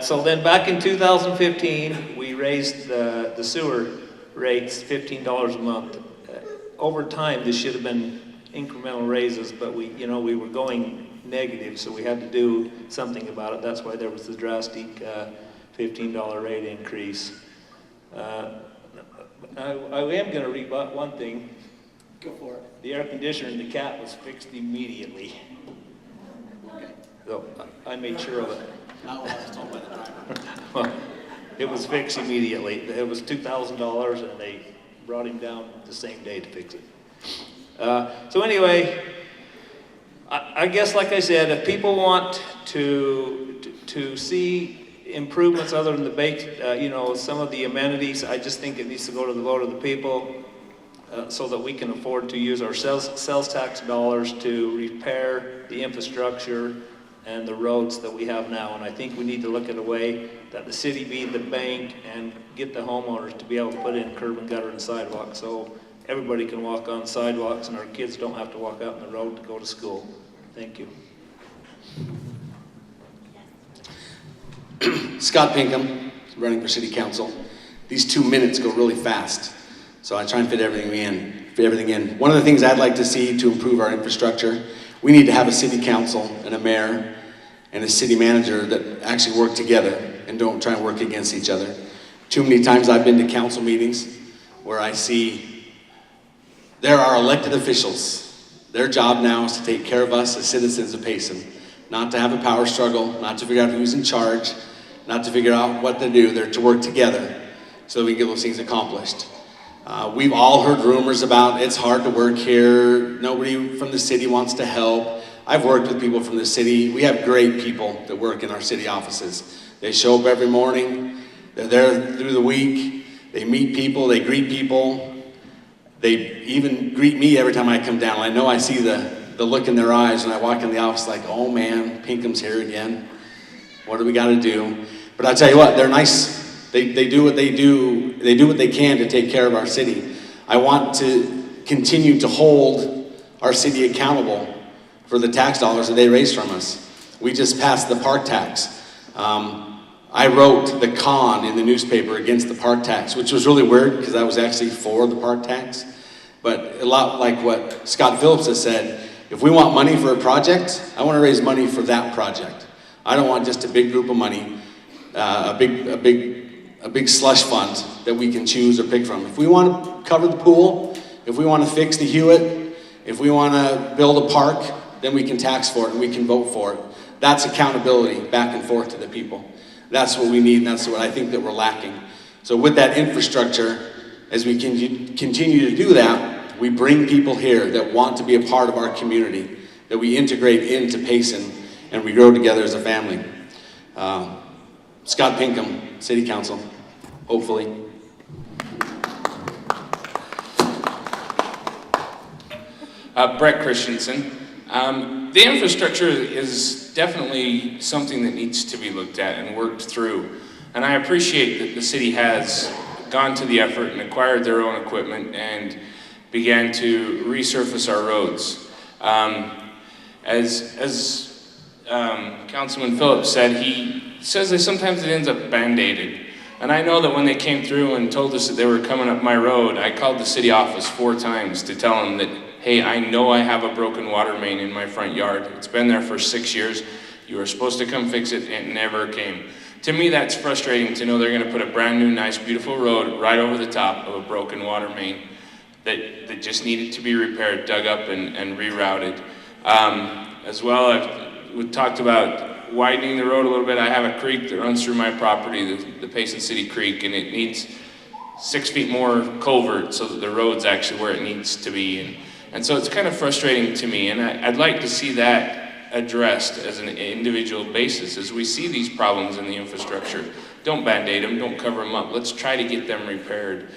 [SPEAKER 12] so then back in 2015, we raised the sewer rates $15 a month. Over time, this should have been incremental raises, but we were going negative, so we had to do something about it. That's why there was the drastic $15 rate increase. I am going to rebut one thing.
[SPEAKER 13] Go for it.
[SPEAKER 12] The air conditioner in the cat was fixed immediately.
[SPEAKER 13] Okay.
[SPEAKER 12] So I made sure of it.
[SPEAKER 13] Not what I was told by the driver.
[SPEAKER 12] Well, it was fixed immediately. It was $2,000 and they brought him down the same day to fix it. So anyway, I guess like I said, if people want to see improvements other than the some of the amenities, I just think it needs to go to the vote of the people. So that we can afford to use our sales tax dollars to repair the infrastructure and the roads that we have now. And I think we need to look at a way that the city be the bank and get the homeowners to be able to put in curb and gutter and sidewalks so everybody can walk on sidewalks and our kids don't have to walk out on the road to go to school. Thank you.
[SPEAKER 13] Scott Pinkham, running for City Council. These 2 minutes go really fast. So I try and fit everything in. One of the things I'd like to see to improve our infrastructure, we need to have a city council and a mayor and a city manager that actually work together and don't try and work against each other. Too many times I've been to council meetings where I see there are elected officials. Their job now is to take care of us as citizens of Payson, not to have a power struggle, not to figure out who's in charge, not to figure out what to do. They're to work together so that we can get those things accomplished. We've all heard rumors about it's hard to work here, nobody from the city wants to help. I've worked with people from the city. We have great people that work in our city offices. They show up every morning, they're there through the week, they meet people, they greet people. They even greet me every time I come down. I know I see the look in their eyes when I walk in the office like, oh man, Pinkham's here again. What do we got to do? But I'll tell you what, they're nice. They do what they do. They do what they can to take care of our city. I want to continue to hold our city accountable for the tax dollars that they raise from us. We just passed the park tax. I wrote the con in the newspaper against the park tax, which was really weird because I was actually for the park tax. But a lot like what Scott Phillips has said, if we want money for a project, I want to raise money for that project. I don't want just a big group of money, a big slush fund that we can choose or pick from. If we want to cover the pool, if we want to fix the Hewitt, if we want to build a park, then we can tax for it and we can vote for it. That's accountability back and forth to the people. That's what we need, and that's what I think that we're lacking. So with that infrastructure, as we continue to do that, we bring people here that want to be a part of our community, that we integrate into Payson, and we grow together as a family. Scott Pinkham, City Council, hopefully.
[SPEAKER 14] Brett Christensen. The infrastructure is definitely something that needs to be looked at and worked through. And I appreciate that the city has gone to the effort and acquired their own equipment and began to resurface our roads. As Councilman Phillips said, he says that sometimes it ends up band-aided. And I know that when they came through and told us that they were coming up my road, I called the city office 4 times to tell them that, hey, I know I have a broken water main in my front yard. It's been there for 6 years. You were supposed to come fix it, and it never came. To me, that's frustrating to know they're going to put a brand new, nice, beautiful road right over the top of a broken water main that just needed to be repaired, dug up, and rerouted. As well, we talked about widening the road a little bit. I have a creek that runs through my property, the Payson City Creek, and it needs 6 feet more culvert so that the road's actually where it needs to be. And so it's kind of frustrating to me, and I'd like to see that addressed as an individual basis as we see these problems in the infrastructure. Don't band-aid them, don't cover them up. Let's try to get them repaired.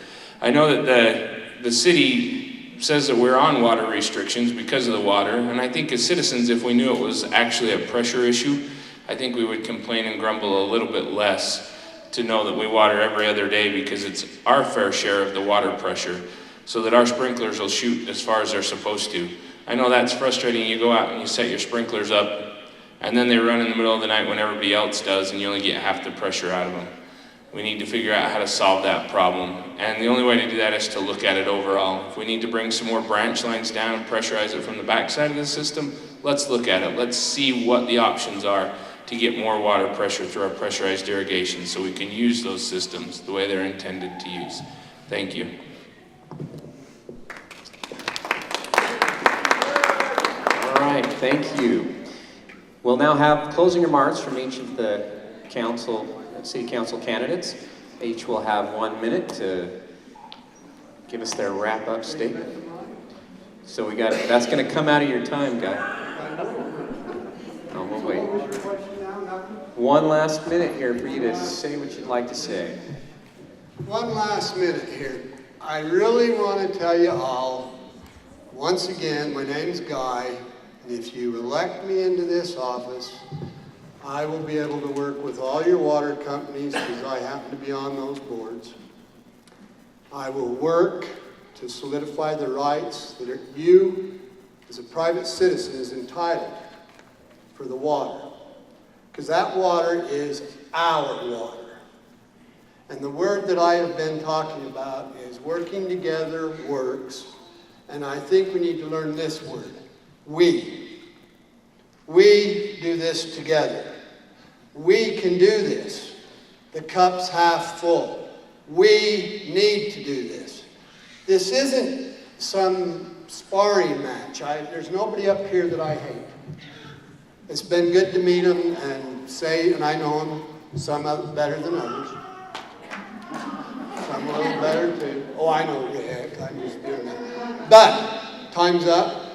[SPEAKER 14] I know that the city says that we're on water restrictions because of the water, and I think as citizens, if we knew it was actually a pressure issue, I think we would complain and grumble a little bit less to know that we water every other day because it's our fair share of the water pressure, so that our sprinklers will shoot as far as they're supposed to. I know that's frustrating. You go out and you set your sprinklers up, and then they run in the middle of the night when everybody else does, and you only get half the pressure out of them. We need to figure out how to solve that problem, and the only way to do that is to look at it overall. If we need to bring some more branch lines down and pressurize it from the backside of the system, let's look at it. Let's see what the options are to get more water pressure through our pressurized irrigation so we can use those systems the way they're intended to use. Thank you.
[SPEAKER 4] All right, thank you. We'll now have closing remarks from each of the city council candidates. Each will have 1 minute to give us their wrap-up statement. So that's going to come out of your time, guy. Oh, we'll wait. 1 last minute here for you to say what you'd like to say.
[SPEAKER 8] 1 last minute here. I really want to tell you all, once again, my name's Guy, and if you elect me into this office, I will be able to work with all your water companies because I happen to be on those boards. I will work to solidify the rights that you, as a private citizen, is entitled for the water. Because that water is our water. And the word that I have been talking about is working together works. And I think we need to learn this word, we. We do this together. We can do this. The cup's half full. We need to do this. This isn't some sparring match. There's nobody up here that I hate. It's been good to meet them and I know them, some of them better than others. Some a little better too. Oh, I know the heck, I'm just doing that. But, time's up.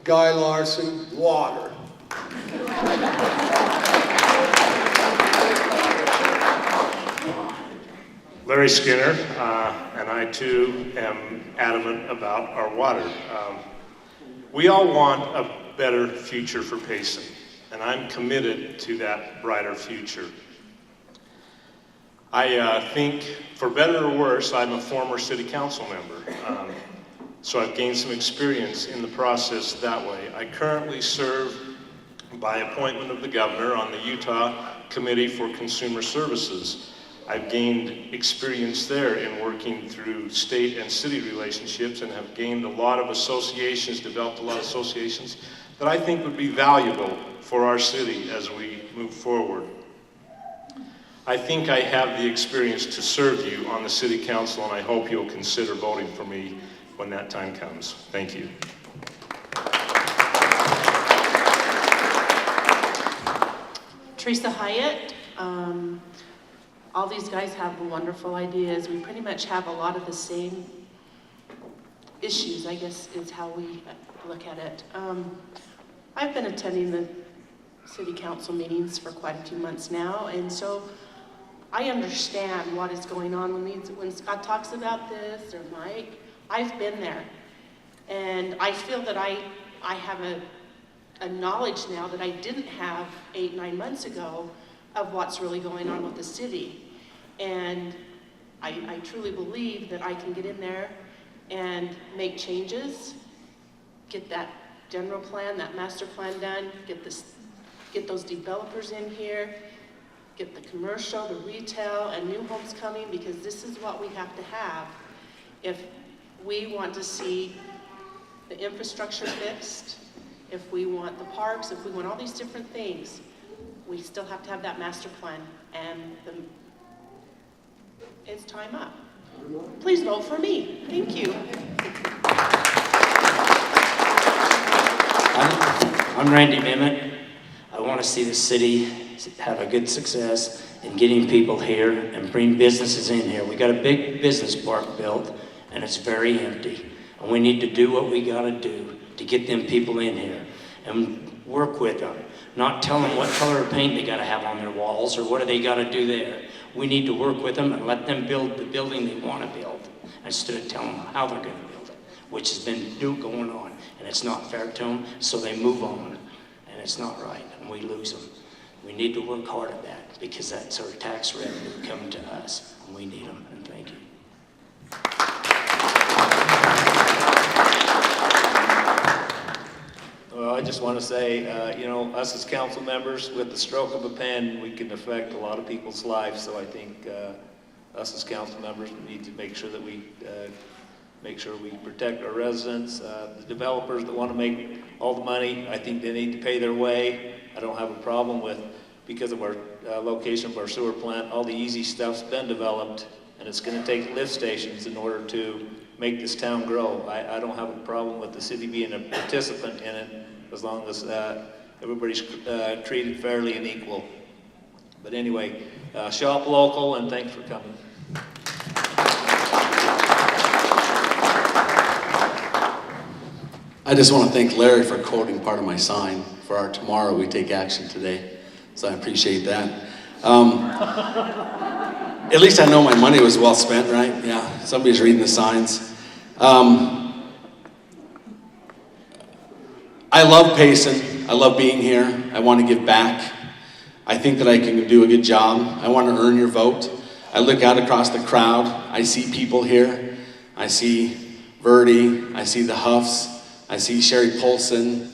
[SPEAKER 8] Guy Larson, water.
[SPEAKER 9] Larry Skinner, and I too am adamant about our water. We all want a better future for Payson, and I'm committed to that brighter future. I think, for better or worse, I'm a former city council member, so I've gained some experience in the process that way. I currently serve by appointment of the governor on the Utah Committee for Consumer Services. I've gained experience there in working through state and city relationships and have gained a lot of associations, developed a lot of associations that I think would be valuable for our city as we move forward. I think I have the experience to serve you on the city council, and I hope you'll consider voting for me when that time comes. Thank you.
[SPEAKER 10] Teresa Hyatt. All these guys have wonderful ideas. We pretty much have a lot of the same issues, I guess is how we look at it. I've been attending the city council meetings for quite a few months now, and so I understand what is going on when Scott talks about this, or Mike. I've been there, and I feel that I have a knowledge now that I didn't have 8-9 months ago of what's really going on with the city. And I truly believe that I can get in there and make changes, get that general plan, that master plan done, get those developers in here, get the commercial, the retail, and new homes coming, because this is what we have to have if we want to see the infrastructure fixed, if we want the parks, if we want all these different things. We still have to have that master plan, and it's time up. Please vote for me. Thank you.
[SPEAKER 11] I'm Randy Mimmitt. I want to see the city have a good success in getting people here and bring businesses in here. We got a big business park built, and it's very empty. And we need to do what we got to do to get them people in here and work with them. Not tell them what color of paint they got to have on their walls or what do they got to do there. We need to work with them and let them build the building they want to build instead of telling them how they're going to build it, which has been going on, and it's not fair to them, so they move on, and it's not right, and we lose them. We need to work hard at that because that's our tax revenue coming to us, and we need them, and thank you.
[SPEAKER 12] Well, I just want to say, us as council members, with the stroke of a pen, we can affect a lot of people's lives. So I think us as council members need to make sure that we protect our residents. The developers that want to make all the money, I think they need to pay their way. I don't have a problem with, because of our location of our sewer plant, all the easy stuff's been developed, and it's going to take lift stations in order to make this town grow. I don't have a problem with the city being a participant in it as long as everybody's treated fairly and equal. But anyway, shop local, and thanks for coming.
[SPEAKER 13] I just want to thank Larry for quoting part of my sign for our Tomorrow We Take Action Today. So I appreciate that. At least I know my money was well spent, right? Yeah, somebody's reading the signs. I love Payson. I love being here. I want to give back. I think that I can do a good job. I want to earn your vote. I look out across the crowd. I see people here. I see Verdi. I see the Huffs. I see Sherry Polson.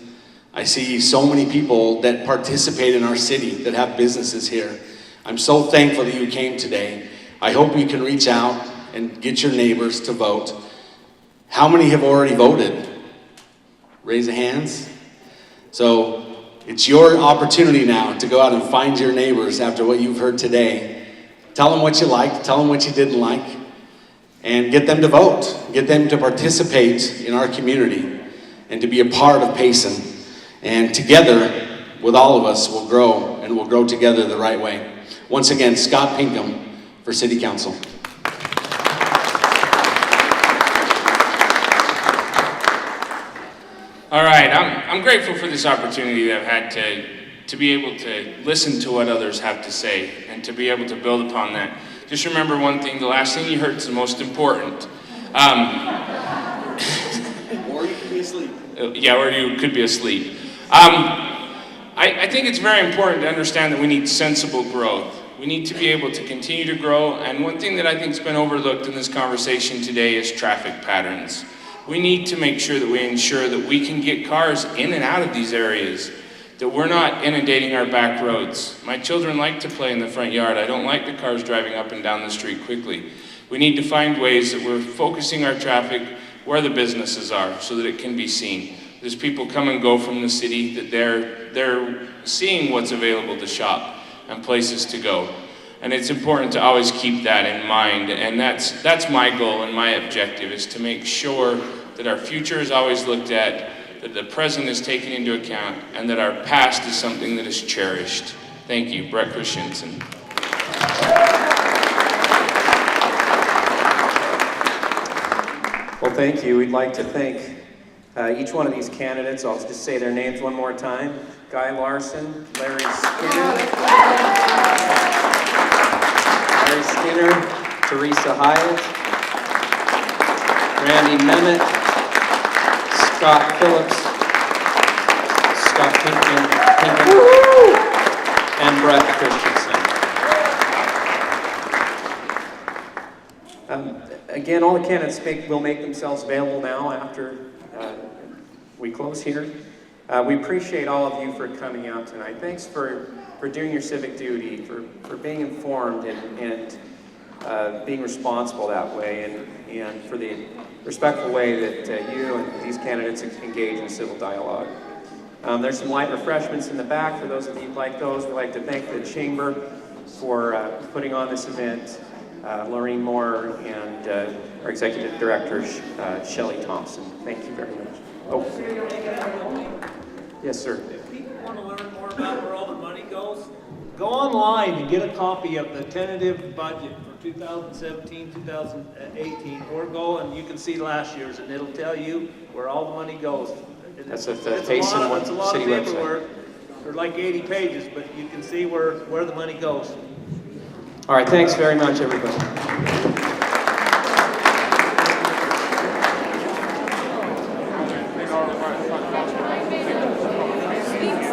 [SPEAKER 13] I see so many people that participate in our city, that have businesses here. I'm so thankful that you came today. I hope you can reach out and get your neighbors to vote. How many have already voted? Raise the hands. So it's your opportunity now to go out and find your neighbors after what you've heard today. Tell them what you liked, tell them what you didn't like, and get them to vote. Get them to participate in our community and to be a part of Payson. And together, with all of us, we'll grow, and we'll grow together the right way. Once again, Scott Pinkham for City Council.
[SPEAKER 14] All right, I'm grateful for this opportunity that I've had to be able to listen to what others have to say and to be able to build upon that. Just remember one thing, the last thing you heard is the most important.
[SPEAKER 13] Or you could be asleep.
[SPEAKER 14] Yeah, or you could be asleep. I think it's very important to understand that we need sensible growth. We need to be able to continue to grow, and one thing that I think has been overlooked in this conversation today is traffic patterns. We need to make sure that we ensure that we can get cars in and out of these areas, that we're not inundating our back roads. My children like to play in the front yard. I don't like the cars driving up and down the street quickly. We need to find ways that we're focusing our traffic where the businesses are so that it can be seen. There's people come and go from the city, that they're seeing what's available to shop and places to go. And it's important to always keep that in mind. And that's my goal and my objective, is to make sure that our future is always looked at, that the present is taken into account, and that our past is something that is cherished. Thank you, Brett Christensen.
[SPEAKER 4] Well, thank you. We'd like to thank each one of these candidates. I'll just say their names one more time. Guy Larson, Larry Skinner, Teresa Hyatt, Randy Memmott, Scott Phillips, Scott Pinkham and Brett Christensen. Again, all the candidates will make themselves available now after we close here. We appreciate all of you for coming out tonight. Thanks for doing your civic duty, for being informed and being responsible that way, and for the respectful way that you and these candidates engage in civil dialogue. There's some light refreshments in the back for those of you who'd like those. We'd like to thank the Chamber for putting on this event, Laureen Moore and our Executive Director, Shelley Thompson. Thank you very much. Oh. Yes, sir.
[SPEAKER 15] If people want to learn more about where all the money goes, go online and get a copy of the tentative budget for 2017, 2018, or go and you can see last year's and it'll tell you where all the money goes.
[SPEAKER 4] That's at the Payson
[SPEAKER 15] It's a lot of
[SPEAKER 4] city
[SPEAKER 15] paperwork.
[SPEAKER 4] website.
[SPEAKER 15] They're like 80 pages, but you can see where the money goes.
[SPEAKER 4] All right, thanks very much, everybody.
[SPEAKER 3] Speaks